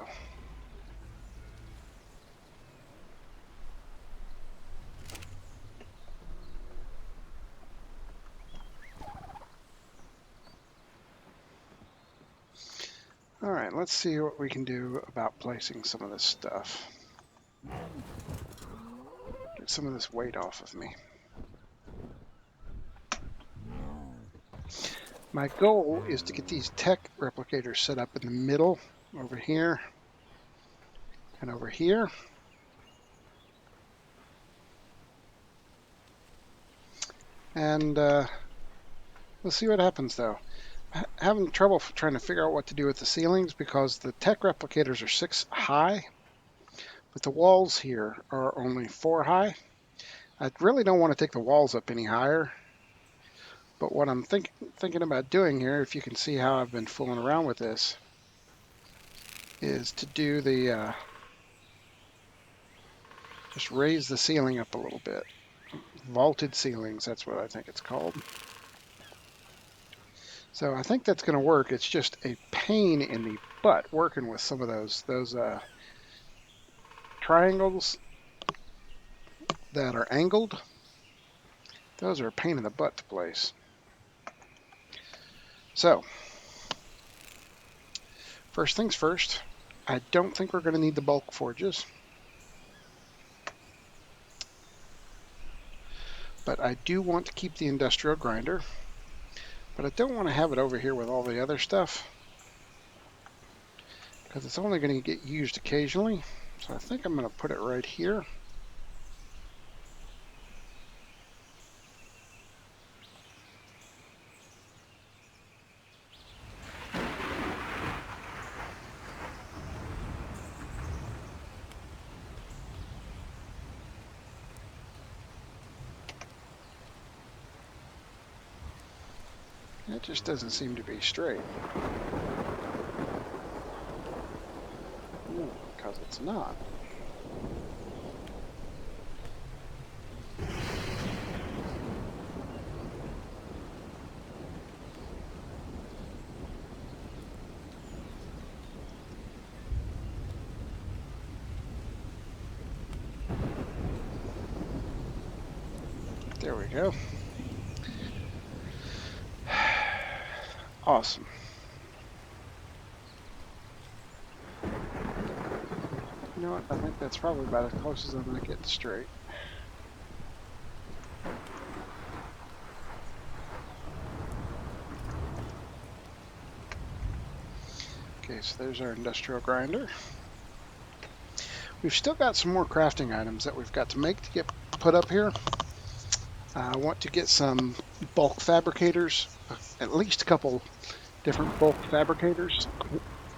All right, let's see what we can do about placing some of this stuff. Get some of this weight off of me. My goal is to get these tech replicators set up in the middle, over here, and over here. And we'll see what happens, though. Having trouble trying to figure out what to do with the ceilings because the tech replicators are 6 high, but the walls here are only 4 high. I really don't want to take the walls up any higher, but what I'm thinking about doing here, if you can see how I've been fooling around with this, is to do the just raise the ceiling up a little bit. Vaulted ceilings, that's what I think it's called. So I think that's going to work. It's just a pain in the butt working with some of those triangles that are angled. Those are a pain in the butt to place. So, first things first, I don't think we're going to need the bulk forges. But I do want to keep the industrial grinder. But I don't want to have it over here with all the other stuff, because it's only going to get used occasionally. So I think I'm going to put it right here. It just doesn't seem to be straight. Because it's not. There we go. Awesome. You know what? I think that's probably about as close as I'm going to get straight. Okay, so there's our industrial grinder. We've still got some more crafting items that we've got to make to get put up here. I want to get some bulk fabricators, at least a couple different bulk fabricators.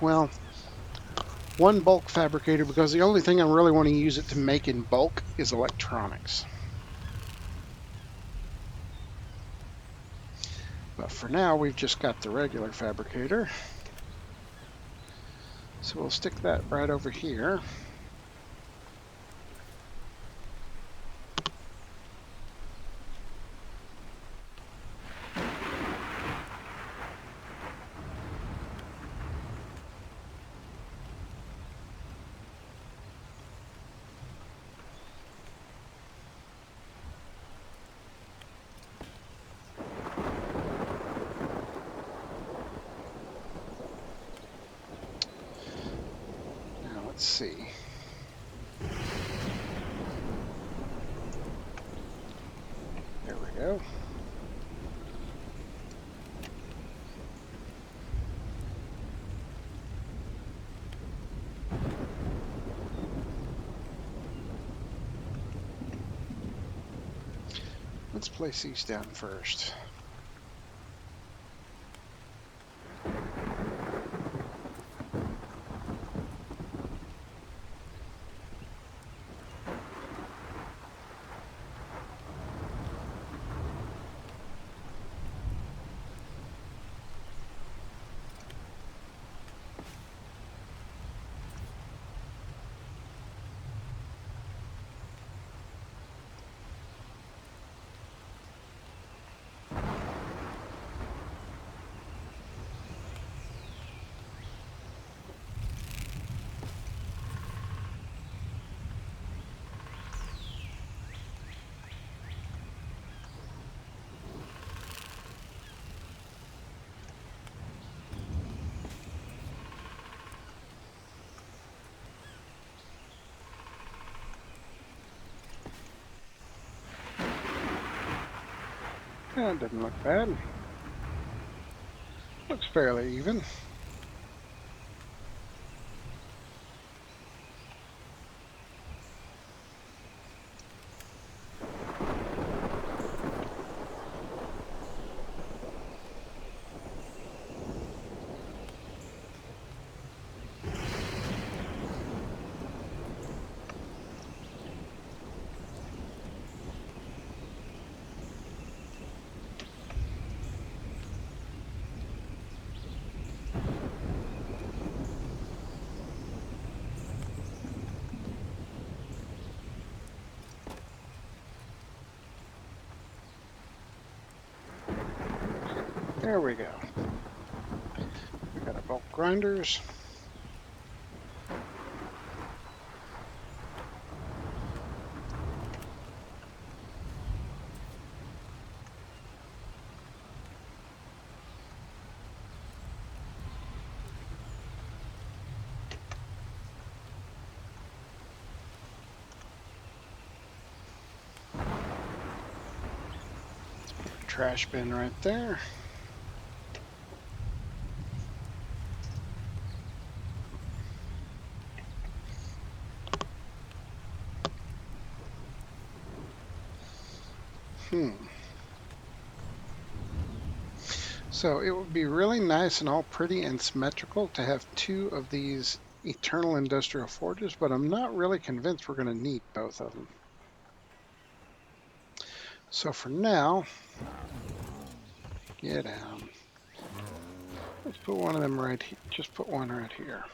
Well, one bulk fabricator, because the only thing I really want to use it to make in bulk is electronics. But for now, we've just got the regular fabricator. So we'll stick that right over here. Now let's see. There we go. Let's place these down first. That doesn't look bad. Looks fairly even. There we go. We got our bulk grinders. Trash bin right there. So it would be really nice and all pretty and symmetrical to have two of these Eternal Industrial Forges, but I'm not really convinced we're going to need both of them. So for now, get down. Let's put one of them right here. Just put one right here.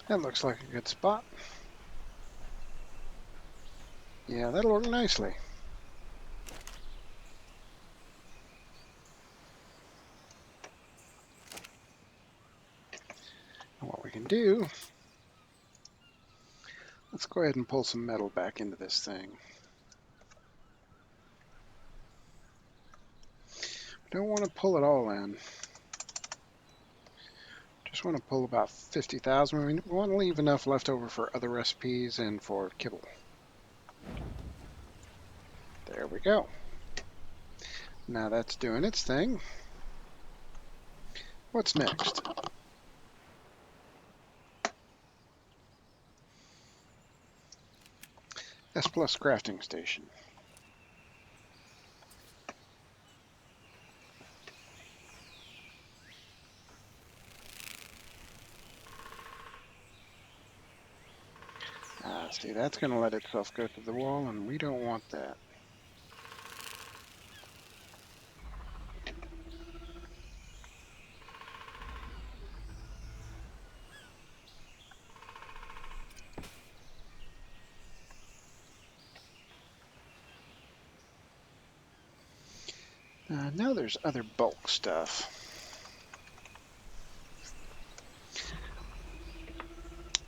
That looks like a good spot. Yeah, that'll work nicely. And what we can do, let's go ahead and pull some metal back into this thing. Don't want to pull it all in. Just want to pull about 50,000. We want to leave enough left over for other recipes and for kibble. There we go. Now that's doing its thing. What's next? S Plus crafting station. See, that's going to let itself go to the wall, and we don't want that. Now there's other bulk stuff.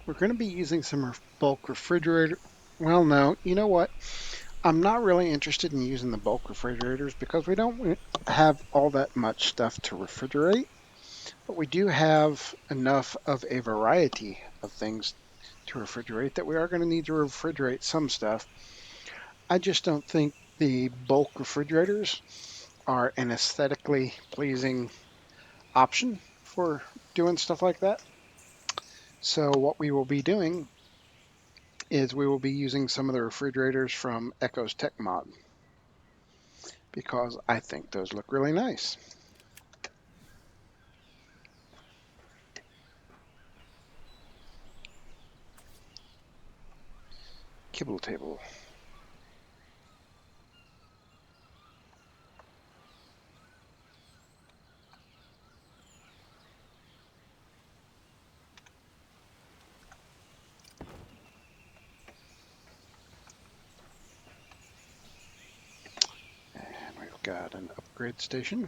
We're going to be using some bulk refrigerator. Well, no, you know what? I'm not really interested in using the bulk refrigerators because we don't have all that much stuff to refrigerate, but we do have enough of a variety of things to refrigerate that we are going to need to refrigerate some stuff. I just don't think the bulk refrigerators are an aesthetically pleasing option for doing stuff like that. So what we will be doing is we will be using some of the refrigerators from Echo's Tech Mod because I think those look really nice. Kibble table. got an upgrade station.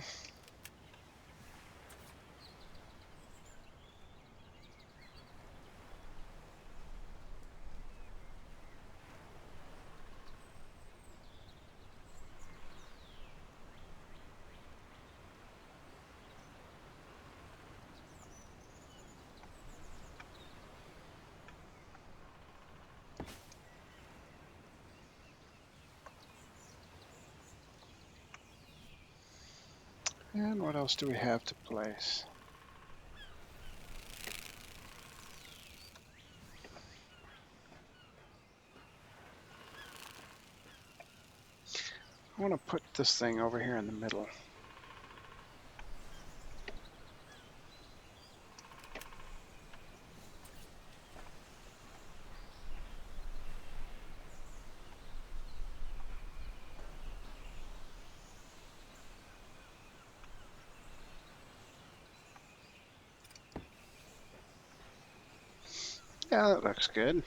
And what else do we have to place? I want to put this thing over here in the middle. Yeah, that looks good.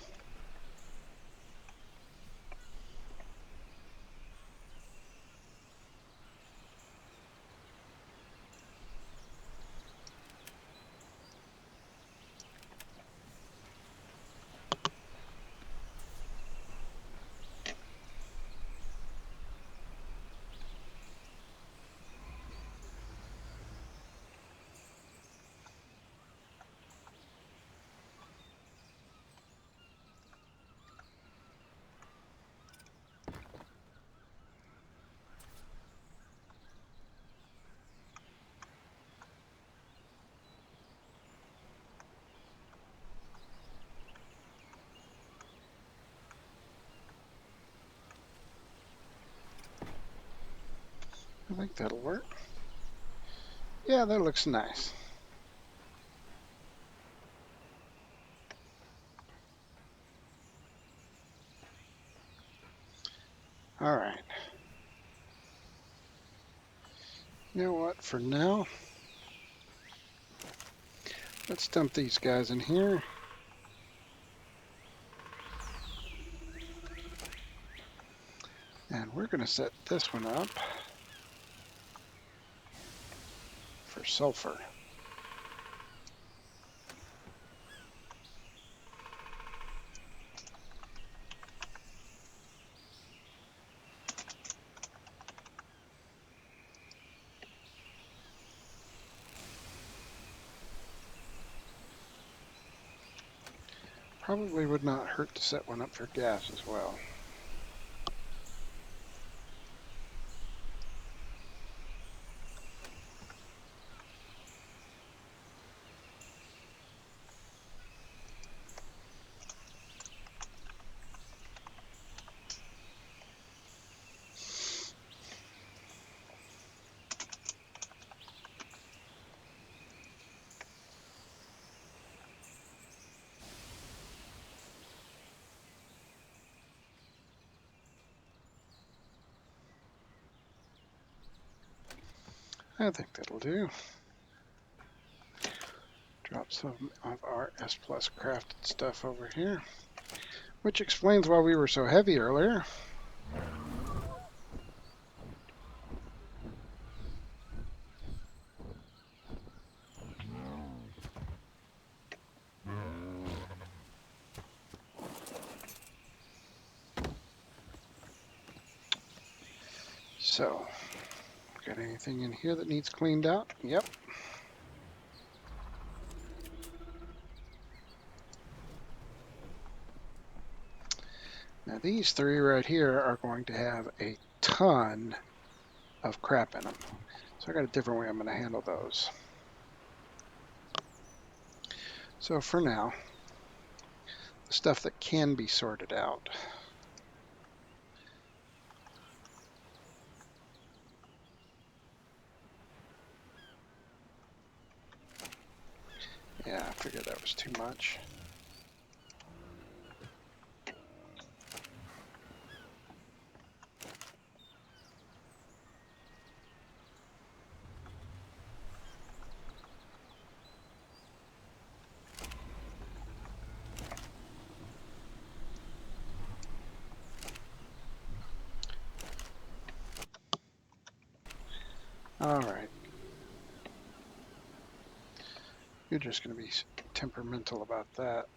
I think that'll work. Yeah, that looks nice. All right. You know what? For now, let's dump these guys in here. And we're going to set this one up for sulfur. Probably would not hurt to set one up for gas as well. I think that'll do. Drop some of our S Plus crafted stuff over here, which explains why we were so heavy earlier. So, got anything in here that needs cleaned out? Yep. Now these three right here are going to have a ton of crap in them. So I got a different way I'm going to handle those. So for now, the stuff that can be sorted out. Yeah, I figured that was too much. All right. You're just going to be temperamental about that.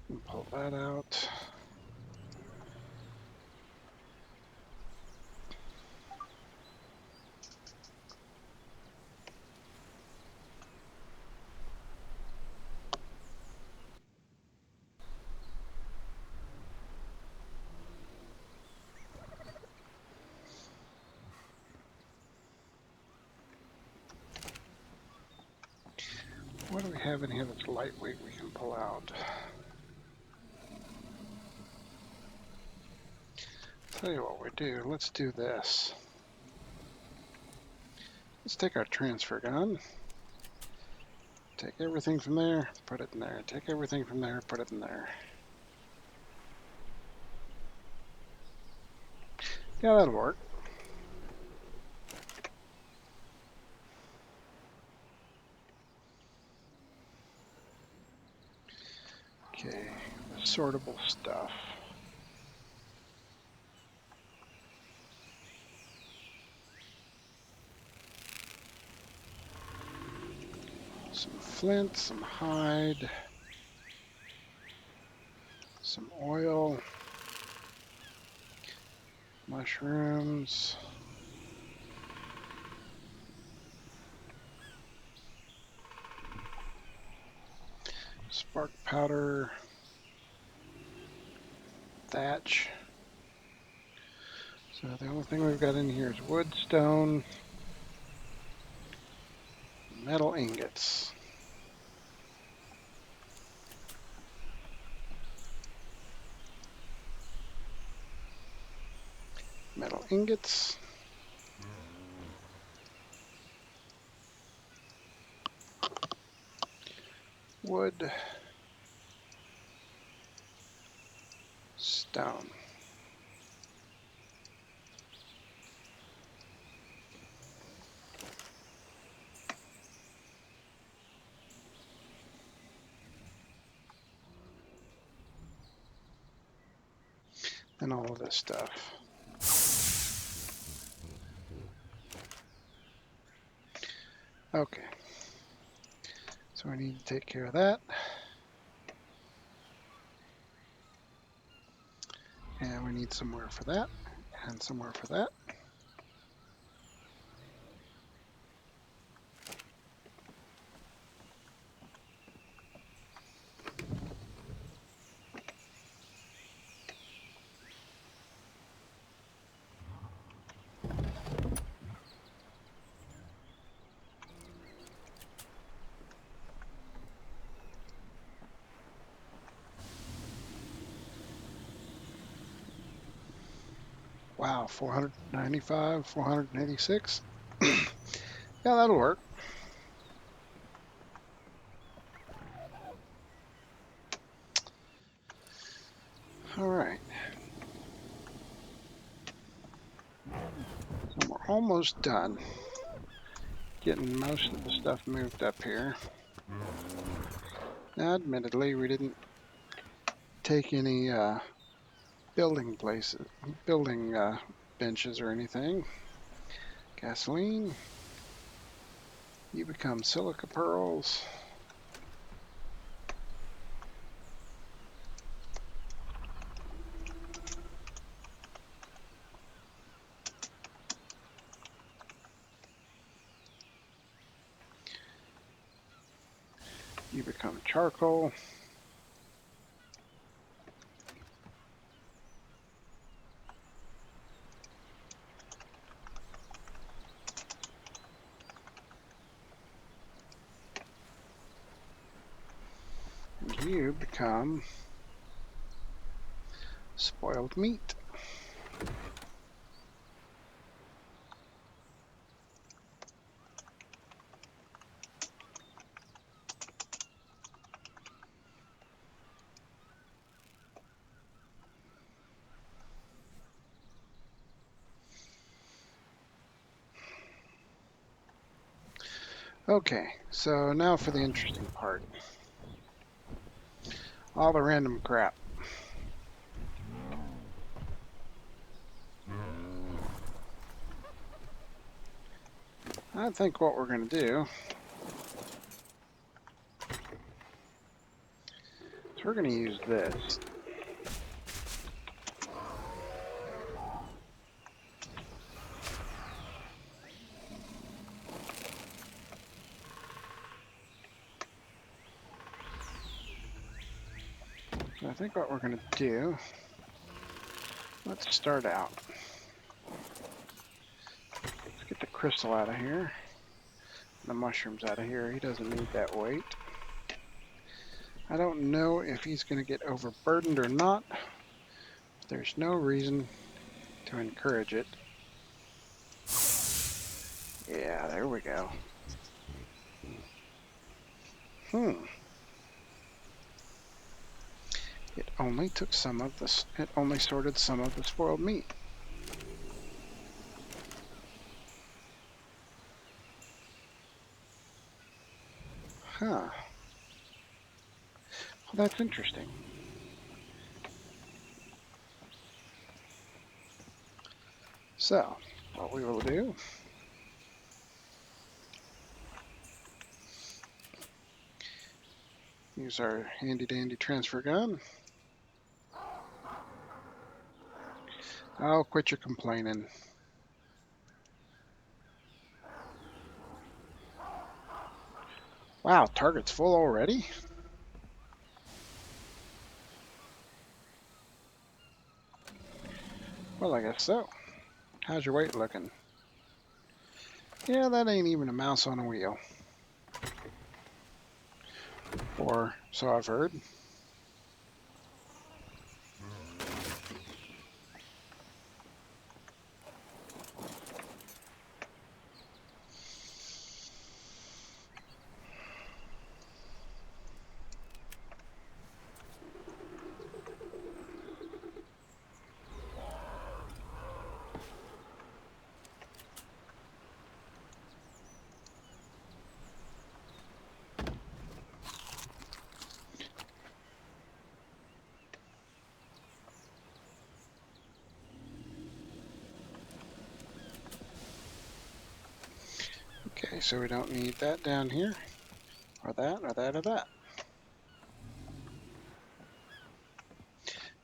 And pull that out. What do we have in here that's lightweight we can pull out? Tell you what we do. Let's do this. Let's take our transfer gun. Take everything from there, put it in there. Take everything from there, put it in there. Yeah, that'll work. Okay, sortable stuff. Some flint, some hide, some oil, mushrooms, spark powder, thatch. So the only thing we've got in here is wood, stone, metal ingots. Metal ingots. Wood. Stone. And all of this stuff. Okay. So we need to take care of that. And we need somewhere for that. And somewhere for that. Wow, 495, 486. Yeah, that'll work. All right. So we're almost done getting most of the stuff moved up here. Now, admittedly, we didn't take any building benches or anything. Gasoline. You become silica pearls. You become charcoal. And you become spoiled meat. Okay, so now for the interesting part. All the random crap. I think what we're going to do is we're going to use this. So I think what we're going to do, let's start out. Let's get the crystal out of here. The mushrooms out of here. He doesn't need that weight. I don't know if he's going to get overburdened or not. There's no reason to encourage it. Yeah, there we go. It only took some of this. It only sorted some of the spoiled meat. Huh. Well, that's interesting. So, what we will do, use our handy dandy transfer gun. Oh, quit your complaining. Wow, target's full already? Well, I guess so. How's your weight looking? Yeah, that ain't even a mouse on a wheel. Or so I've heard. Okay, so we don't need that down here. Or that, or that, or that.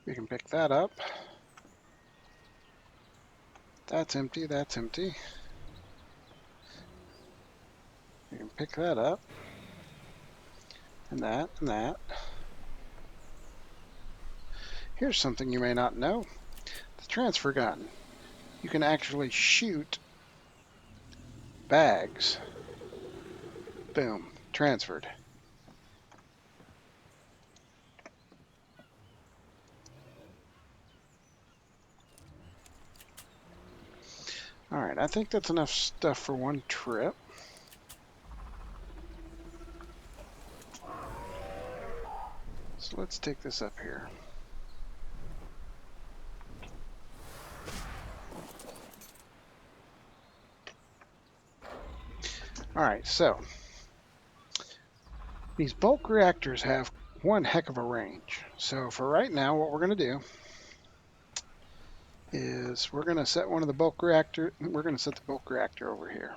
We can pick that up. That's empty, that's empty. We can pick that up. And that, and that. Here's something you may not know. The transfer gun. You can actually shoot bags. Boom, transferred. Alright, I think that's enough stuff for one trip. So let's take this up here. Alright, so these bulk reactors have one heck of a range. So for right now, what we're going to do is we're going to set one of the bulk reactor, we're going to set the bulk reactor over here.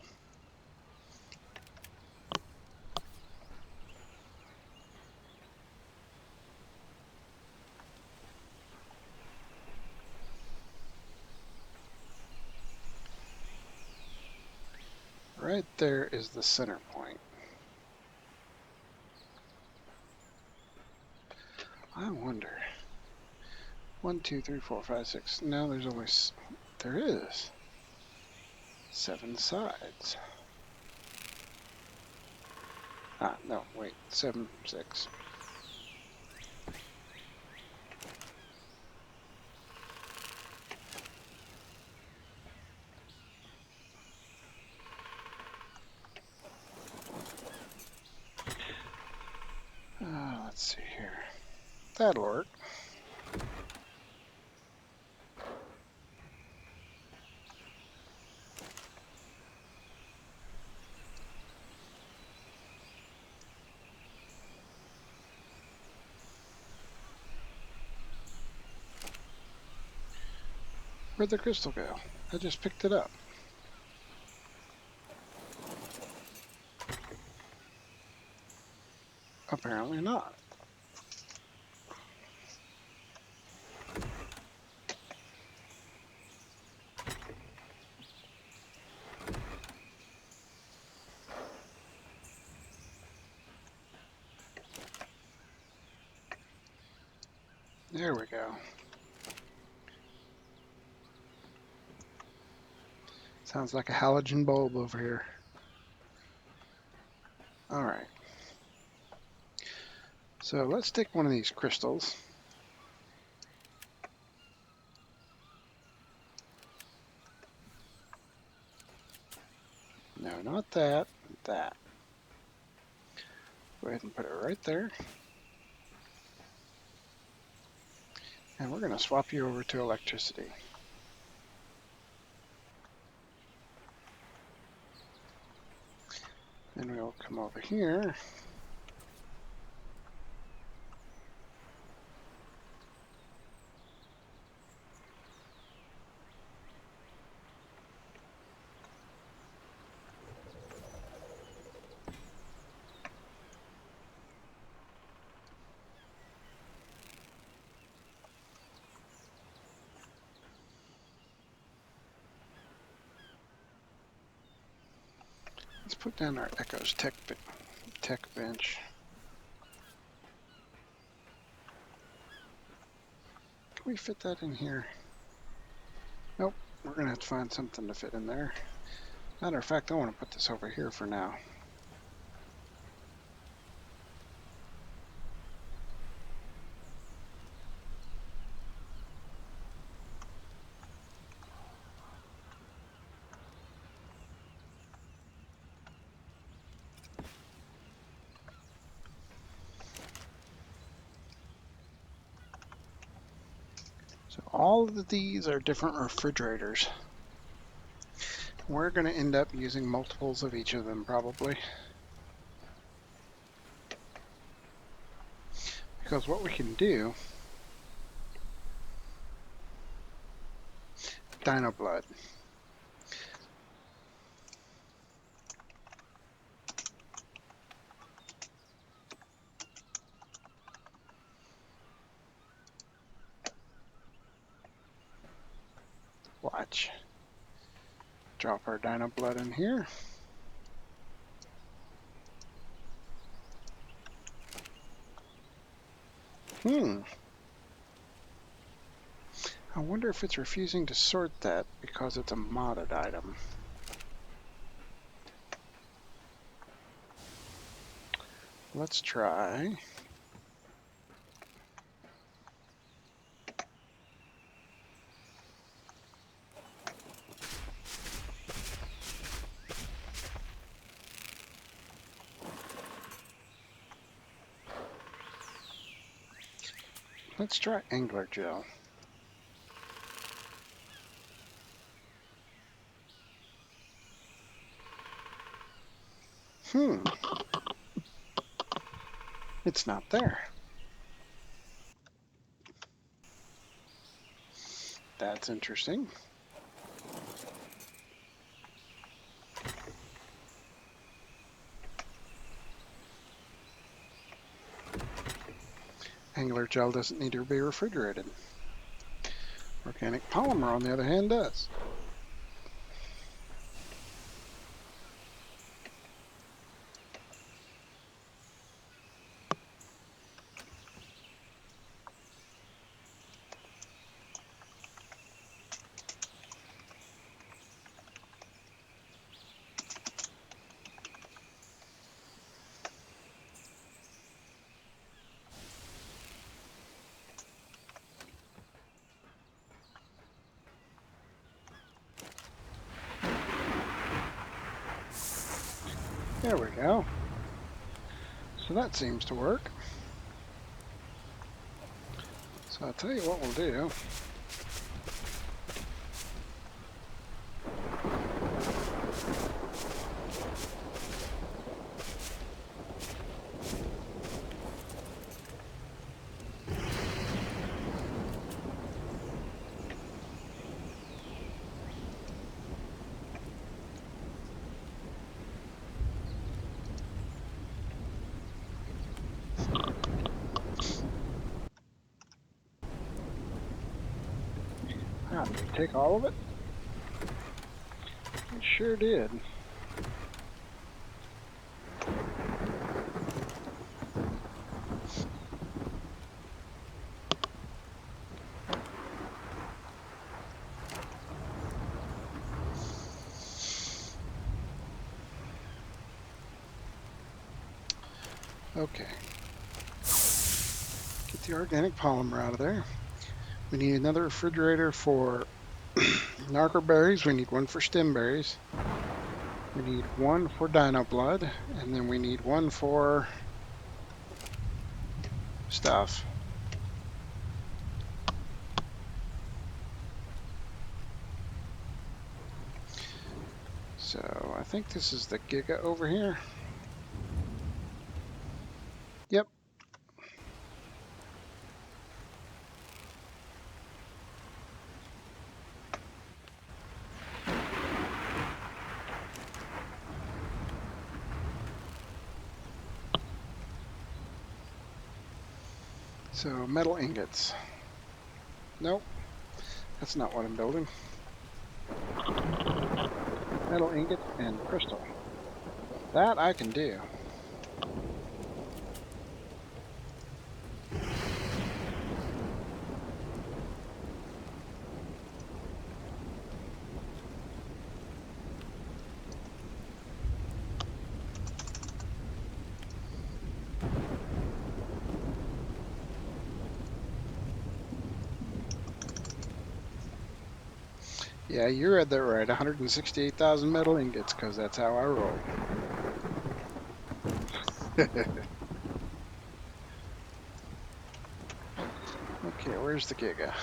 Right there is the center point. I wonder. 1, 2, 3, 4, 5, 6. No, there's only. There is 7 sides. Ah, no, wait. 7, 6. Let's see here. That'll work. Where'd the crystal go? I just picked it up. Apparently not. There we go. Sounds like a halogen bulb over here. All right. So let's take one of these crystals. No, not that. That. Go ahead and put it right there. And we're going to swap you over to electricity. Then we'll come over here. Let's put down our Echo's tech bench. Can we fit that in here? Nope. We're going to have to find something to fit in there. Matter of fact, I want to put this over here for now. So all of these are different refrigerators. We're going to end up using multiples of each of them probably. Because what we can do, Dino Blood. Watch. Drop our Dino Blood in here. I wonder if it's refusing to sort that because it's a modded item. Let's try. Let's try Angler Gel. It's not there. That's interesting. Angler Gel doesn't need to be refrigerated. Organic polymer, on the other hand, does. There we go. So that seems to work. So I'll tell you what we'll do. Ah, did we take all of it? We sure did. Okay. Get the organic polymer out of there. We need another refrigerator for narco berries. We need one for stem berries. We need one for dino blood. And then we need one for stuff. So I think this is the Giga over here. Yep. So metal ingots. Nope, that's not what I'm building. Metal ingots and crystal. That I can do. Yeah, you read that right. 168,000 metal ingots, because that's how I roll. Okay, where's the Giga?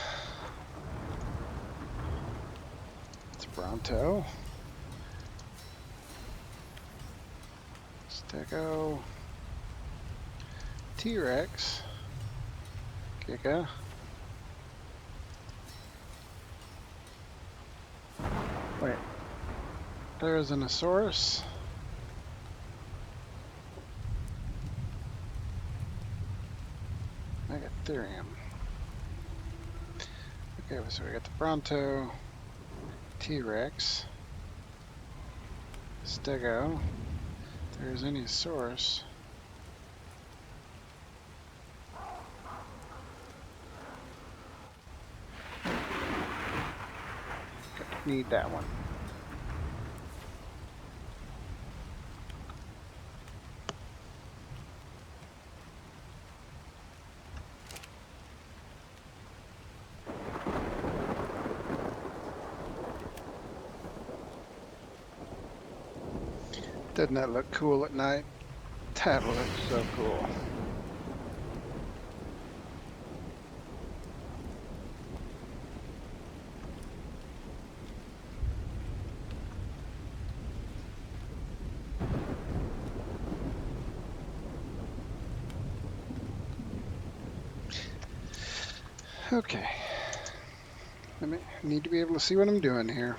It's Bronto. Stego. T-Rex. Giga. Wait. There's an Asaurus. Megatherium. Okay, so we got the Bronto. T-Rex. Stego. There's any Asaurus. Need that one. Doesn't that look cool at night? That looks so cool. Okay. I need to be able to see what I'm doing here.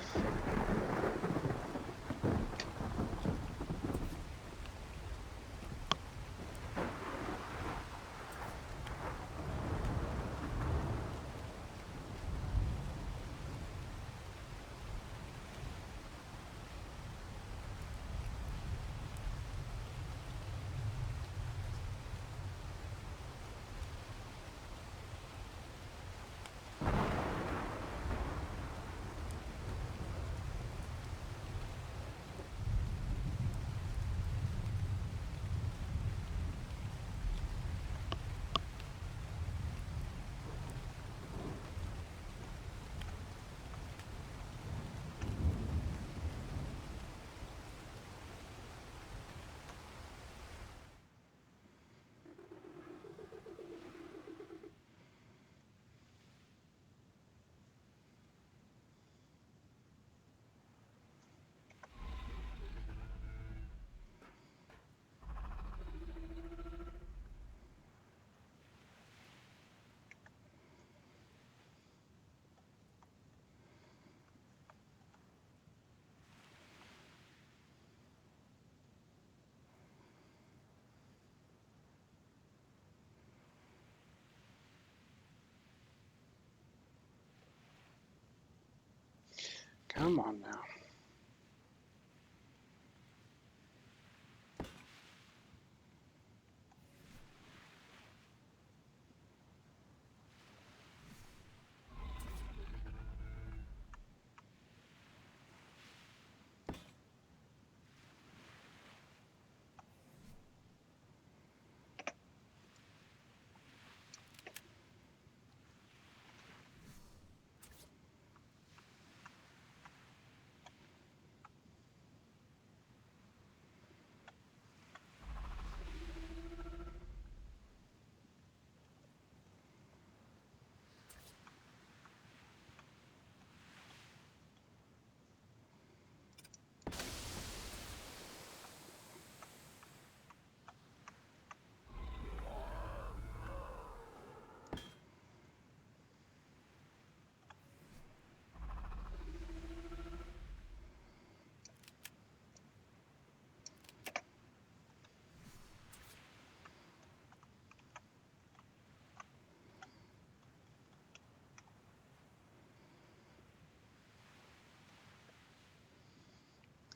Come on now.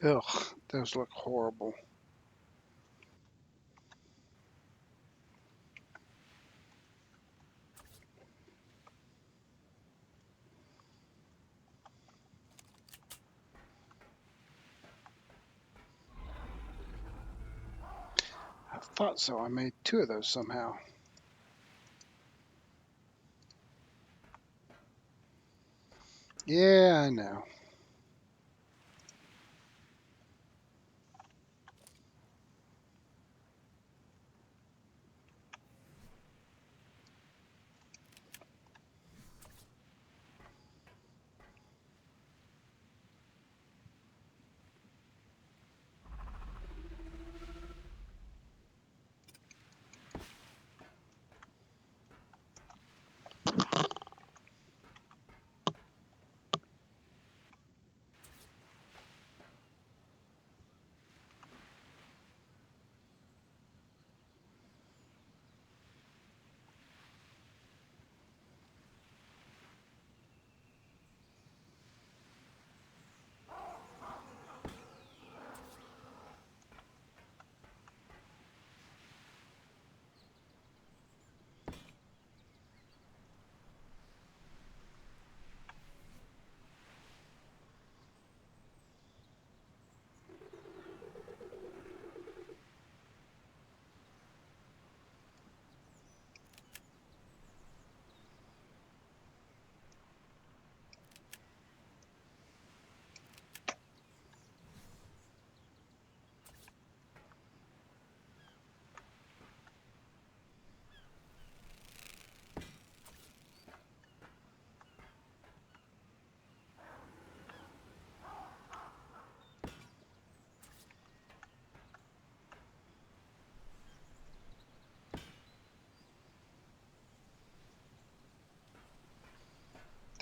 Ugh, those look horrible. I thought so. I made two of those somehow. Yeah, I know.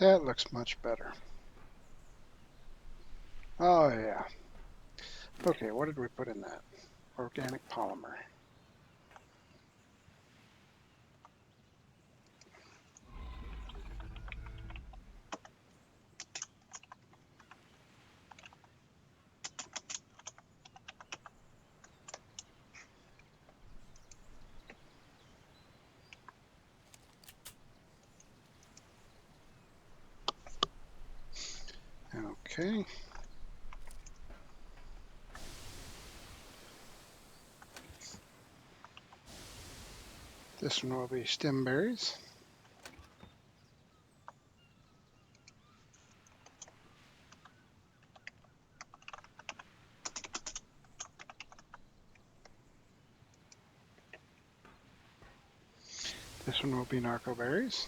That looks much better. Oh, yeah. Okay, what did we put in that? Organic polymer. Okay. This one will be stem berries. This one will be narco berries.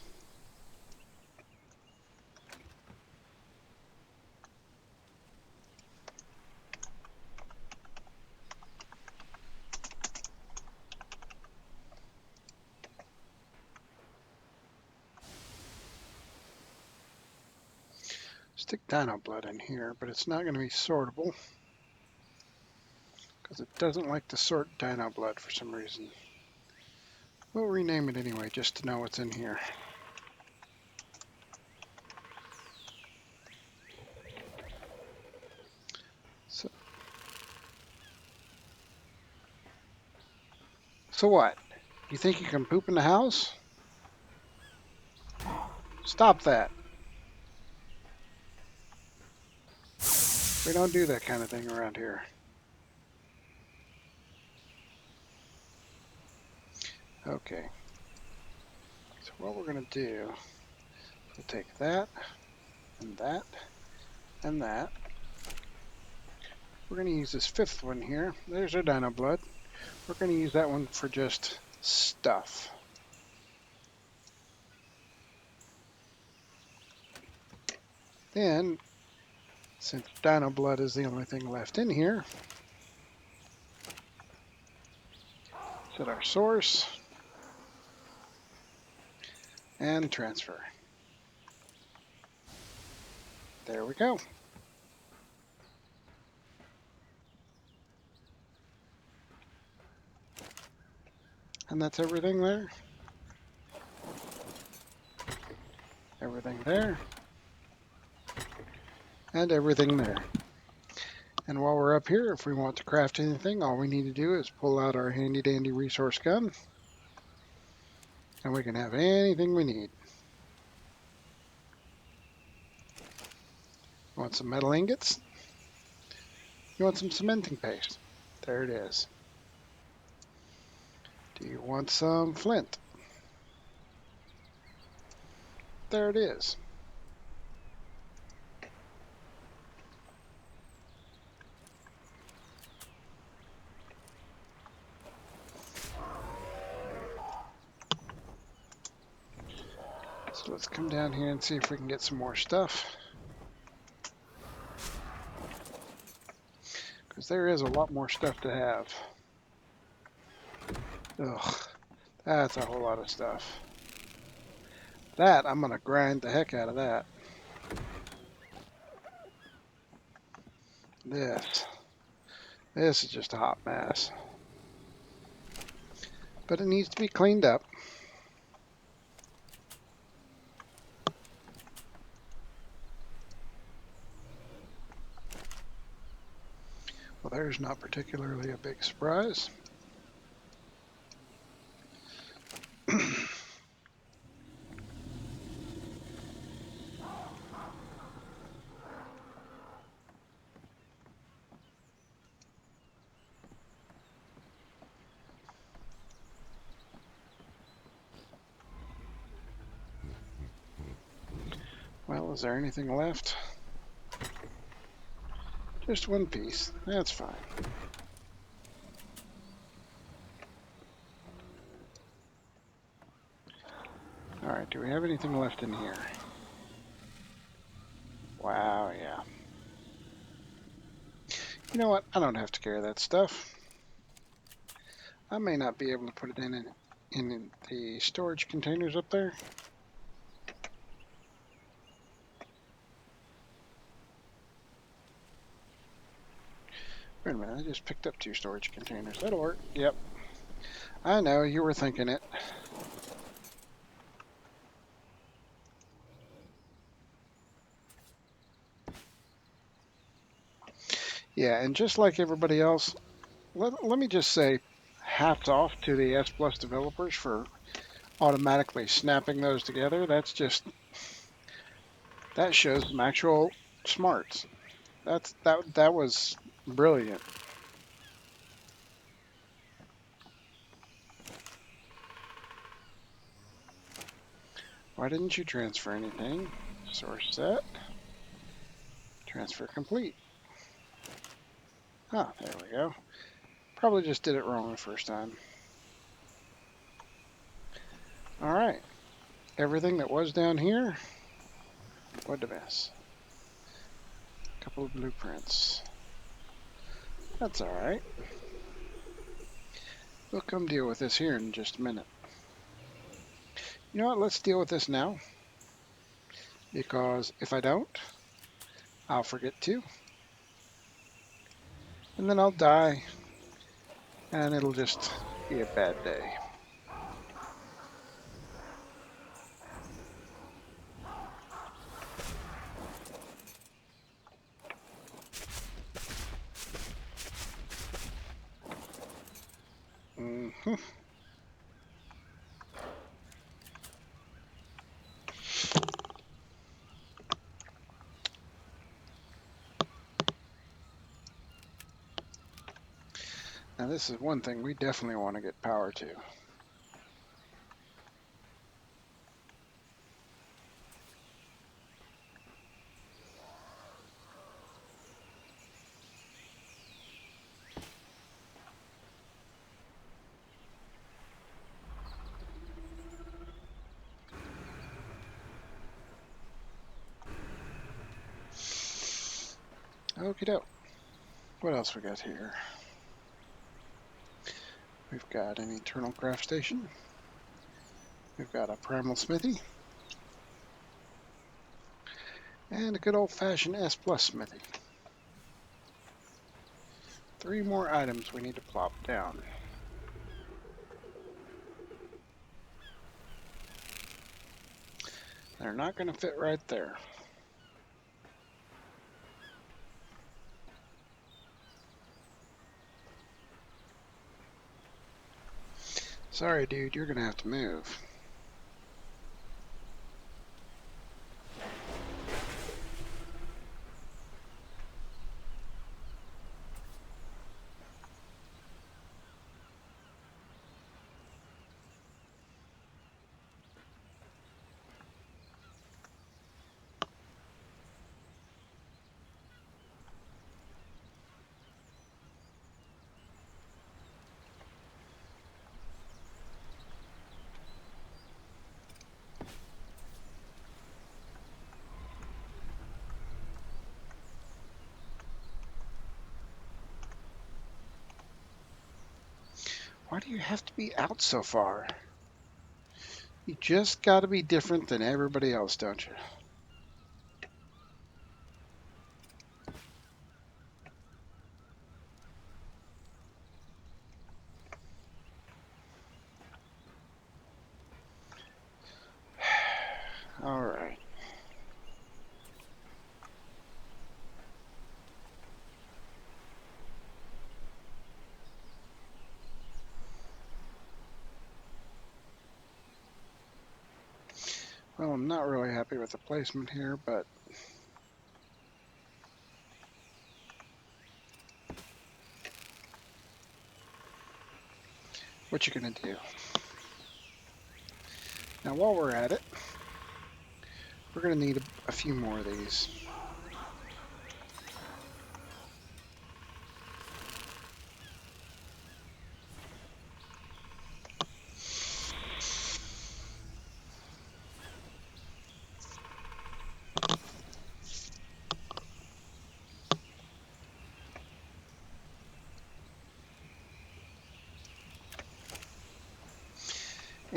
Stick dino blood in here, but it's not going to be sortable because it doesn't like to sort dino blood for some reason. We'll rename it anyway just to know what's in here. So what? You think you can poop in the house? Stop that. We don't do that kind of thing around here. Okay. So what we're going to do, we'll take that, and that, and that. We're going to use this fifth one here. There's our dino blood. We're going to use that one for just stuff. Then, since dino blood is the only thing left in here, set our source and transfer. There we go. And that's everything there. Everything there. And everything there. And while we're up here, if we want to craft anything, all we need to do is pull out our handy dandy resource gun. And we can have anything we need. You want some metal ingots? You want some cementing paste? There it is. Do you want some flint? There it is. So let's come down here and see if we can get some more stuff. Because there is a lot more stuff to have. Ugh, that's a whole lot of stuff. That, I'm going to grind the heck out of that. This is just a hot mess. But it needs to be cleaned up. Well, there's not particularly a big surprise. Well, is there anything left? Just one piece. That's fine. Alright, do we have anything left in here? Wow, yeah. You know what? I don't have to carry that stuff. I may not be able to put it in the storage containers up there. Wait a minute, I just picked up 2 storage containers. That'll work. Yep. I know, you were thinking it. Yeah, and just like everybody else, let me just say hats off to the S Plus developers for automatically snapping those together. That shows some actual smarts. That was brilliant. Why didn't you transfer anything? Source set. Transfer complete. Ah, there we go. Probably just did it wrong the first time. Alright. Everything that was down here. What a mess. A couple of blueprints. That's alright. We'll come deal with this here in just a minute. You know what? Let's deal with this now. Because if I don't, I'll forget to. And then I'll die. And it'll just be a bad day. Now this is one thing we definitely want to get power to. Okie doke. What else we got here? We've got an eternal craft station. We've got a primal smithy. And a good old-fashioned S Plus smithy. 3 more items we need to plop down. They're not going to fit right there. Sorry, dude, you're going to have to move. Why do you have to be out so far? You just got to be different than everybody else, don't you? All right. Well, I'm not really happy with the placement here, but what you gonna do? Now, while we're at it, we're gonna need a few more of these.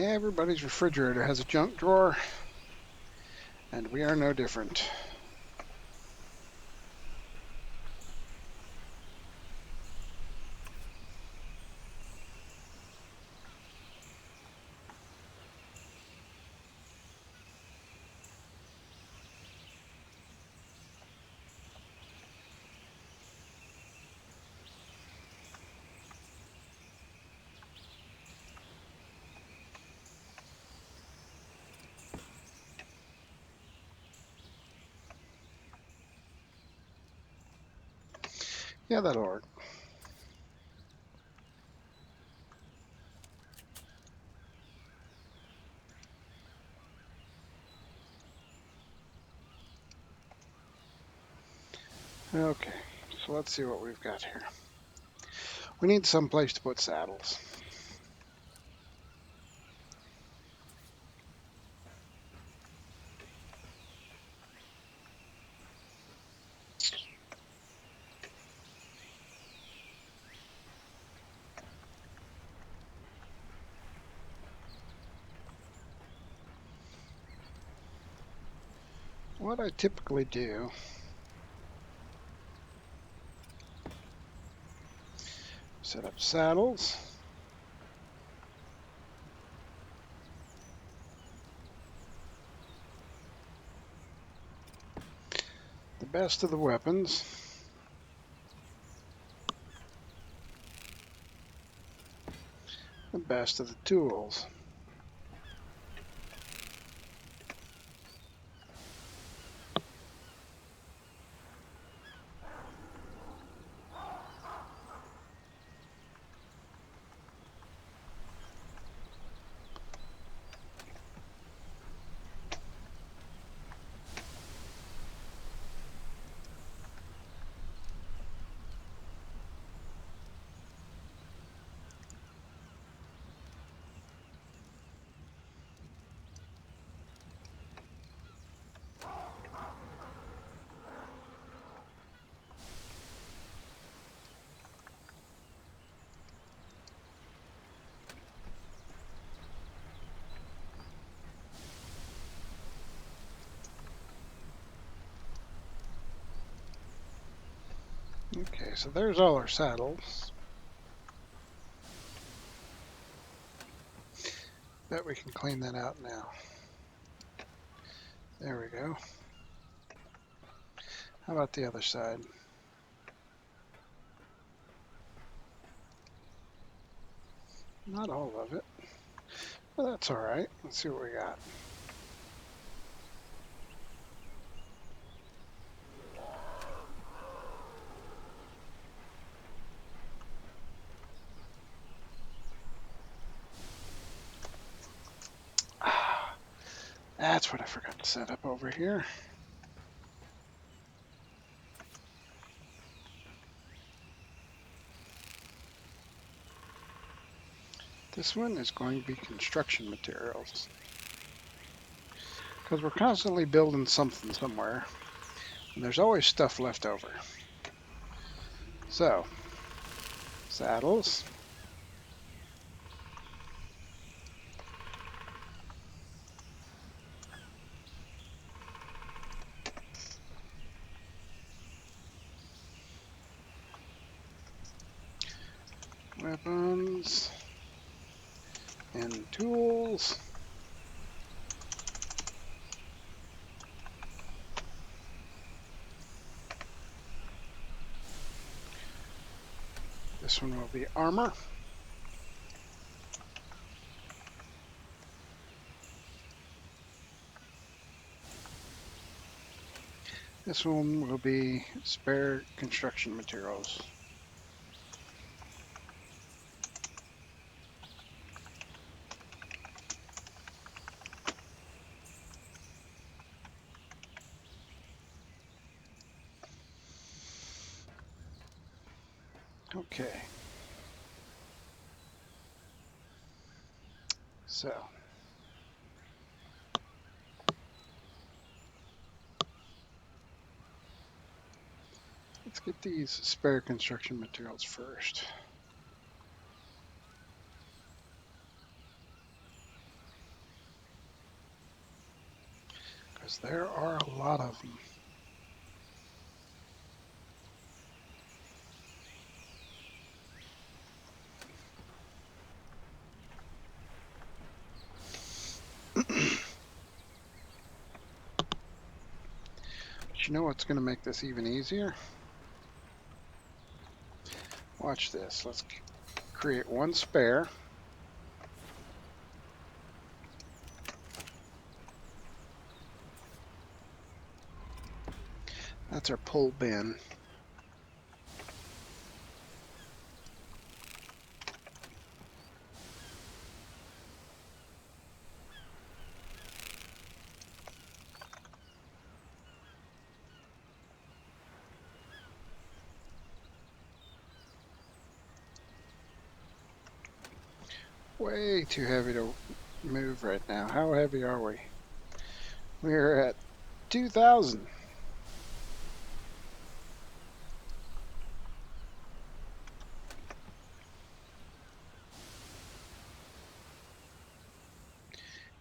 Everybody's refrigerator has a junk drawer, and we are no different. Yeah, that'll work. Okay, so let's see what we've got here. We need some place to put saddles. What I typically do, set up saddles. The best of the weapons. The best of the tools. Okay, so there's all our saddles. Bet we can clean that out now. There we go. How about the other side? Not all of it, but that's all right. Let's see what we got. Ah, that's what I forgot to set up over here. This one is going to be construction materials, because we're constantly building something somewhere, and there's always stuff left over. So, saddles. Weapons and tools. This one will be armor. This one will be spare construction materials. Okay. So, let's get these spare construction materials first. Because there are a lot of them. But you know what's going to make this even easier? Watch this. Let's create one spare. That's our pull bin. Way too heavy to move right now. How heavy are we? We're at 2,000.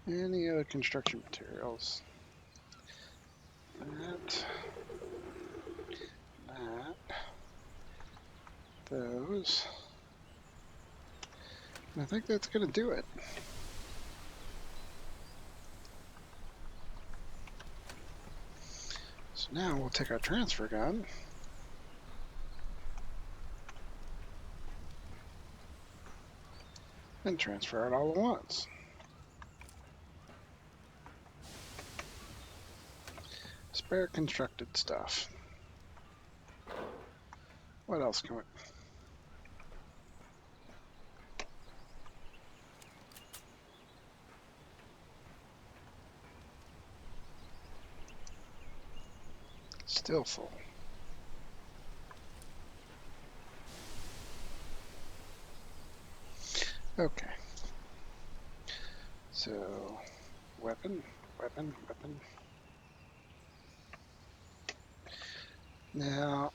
Any other construction materials? That, those. And I think that's going to do it. So now we'll take our transfer gun and transfer it all at once. Spare constructed stuff. What else can we... Still full. Okay. So, weapon, weapon, weapon. Now,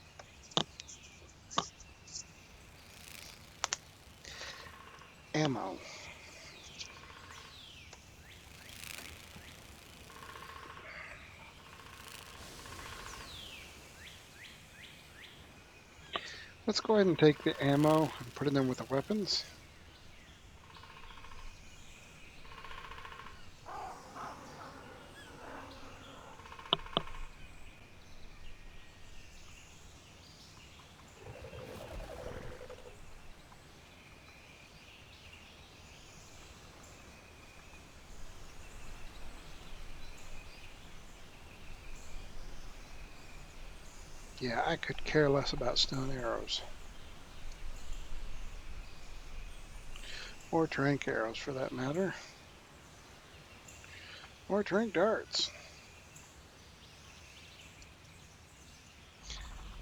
ammo. Let's go ahead and take the ammo and put it in with the weapons. Yeah, I could care less about stone arrows. Or trank arrows for that matter. Or trank darts.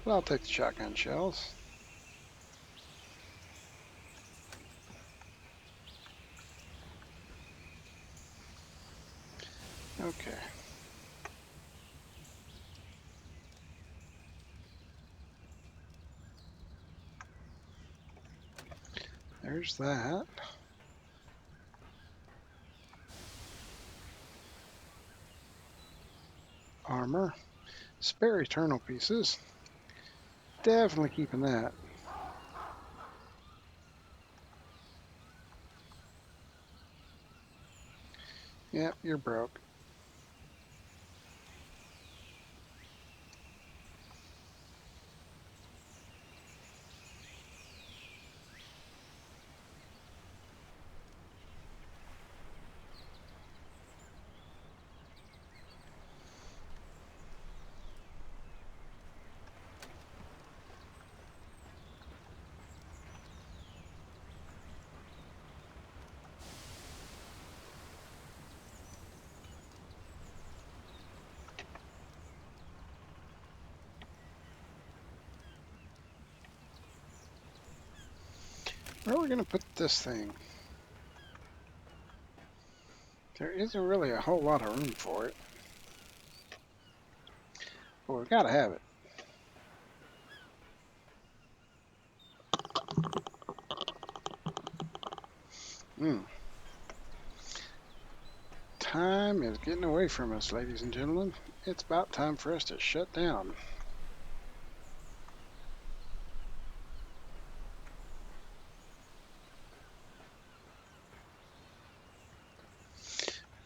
But I'll take the shotgun shells. Okay. There's that. Armor. Spare eternal pieces. Definitely keeping that. Yep, you're broke. Where are we going to put this thing? There isn't really a whole lot of room for it. But we've got to have it. Hmm. Time is getting away from us, ladies and gentlemen. It's about time for us to shut down.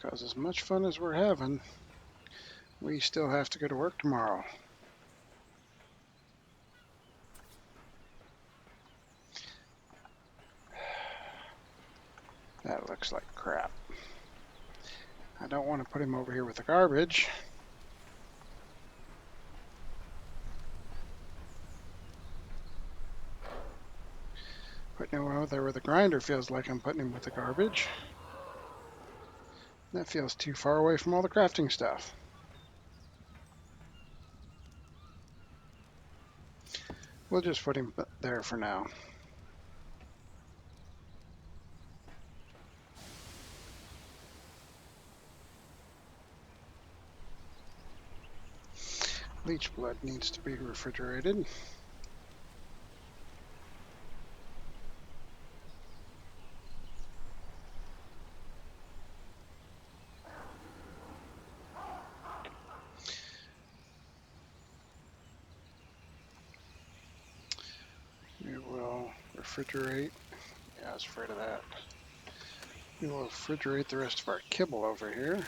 Because as much fun as we're having, we still have to go to work tomorrow. That looks like crap. I don't want to put him over here with the garbage. Putting him over there where the grinder feels like I'm putting him with the garbage. That feels too far away from all the crafting stuff. We'll just put him there for now. Leech blood needs to be refrigerated. We will refrigerate. Yeah, I was afraid of that. We will refrigerate the rest of our kibble over here.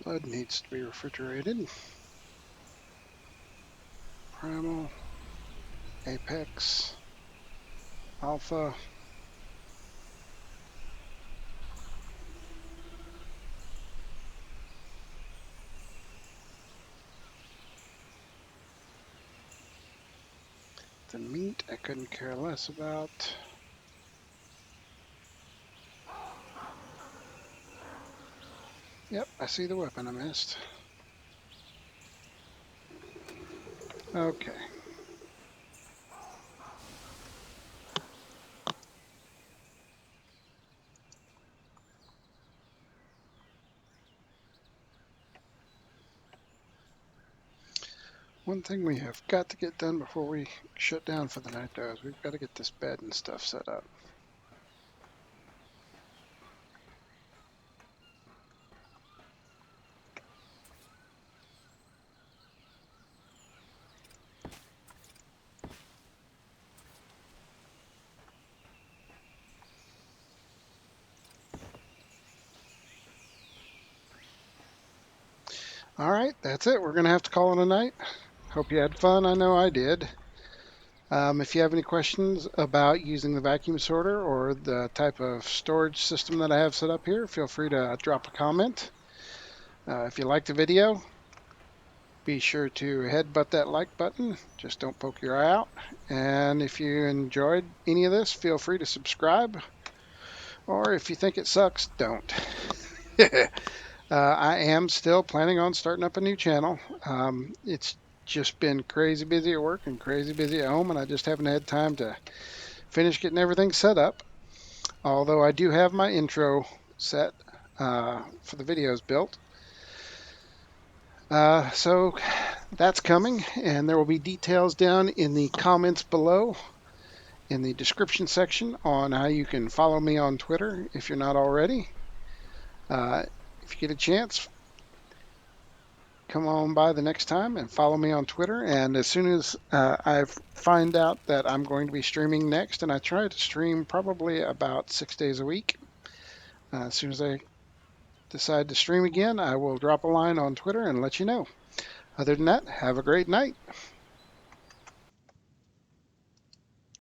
Blood needs to be refrigerated. Primal, Apex, Alpha. The meat I couldn't care less about. Yep, I see the weapon I missed. Okay. One thing we have got to get done before we shut down for the night, though, is we've got to get this bed and stuff set up. All right, that's it. We're going to have to call it a night. Hope you had fun. I know I did. If you have any questions about using the vacuum sorter or the type of storage system that I have set up here, feel free to drop a comment. If you like the video, be sure to headbutt that like button. Just don't poke your eye out. And if you enjoyed any of this, feel free to subscribe. Or if you think it sucks, don't. I am still planning on starting up a new channel. It's just been crazy busy at work and crazy busy at home, and I just haven't had time to finish getting everything set up. Although I do have my intro set for the videos built. So that's coming, and there will be details down in the comments below in the description section on how you can follow me on Twitter if you're not already. Uh, if you get a chance, come on by the next time and follow me on Twitter. And as soon as I find out that I'm going to be streaming next, and I try to stream probably about 6 days a week, as soon as I decide to stream again, I will drop a line on Twitter and let you know. Other than that, have a great night.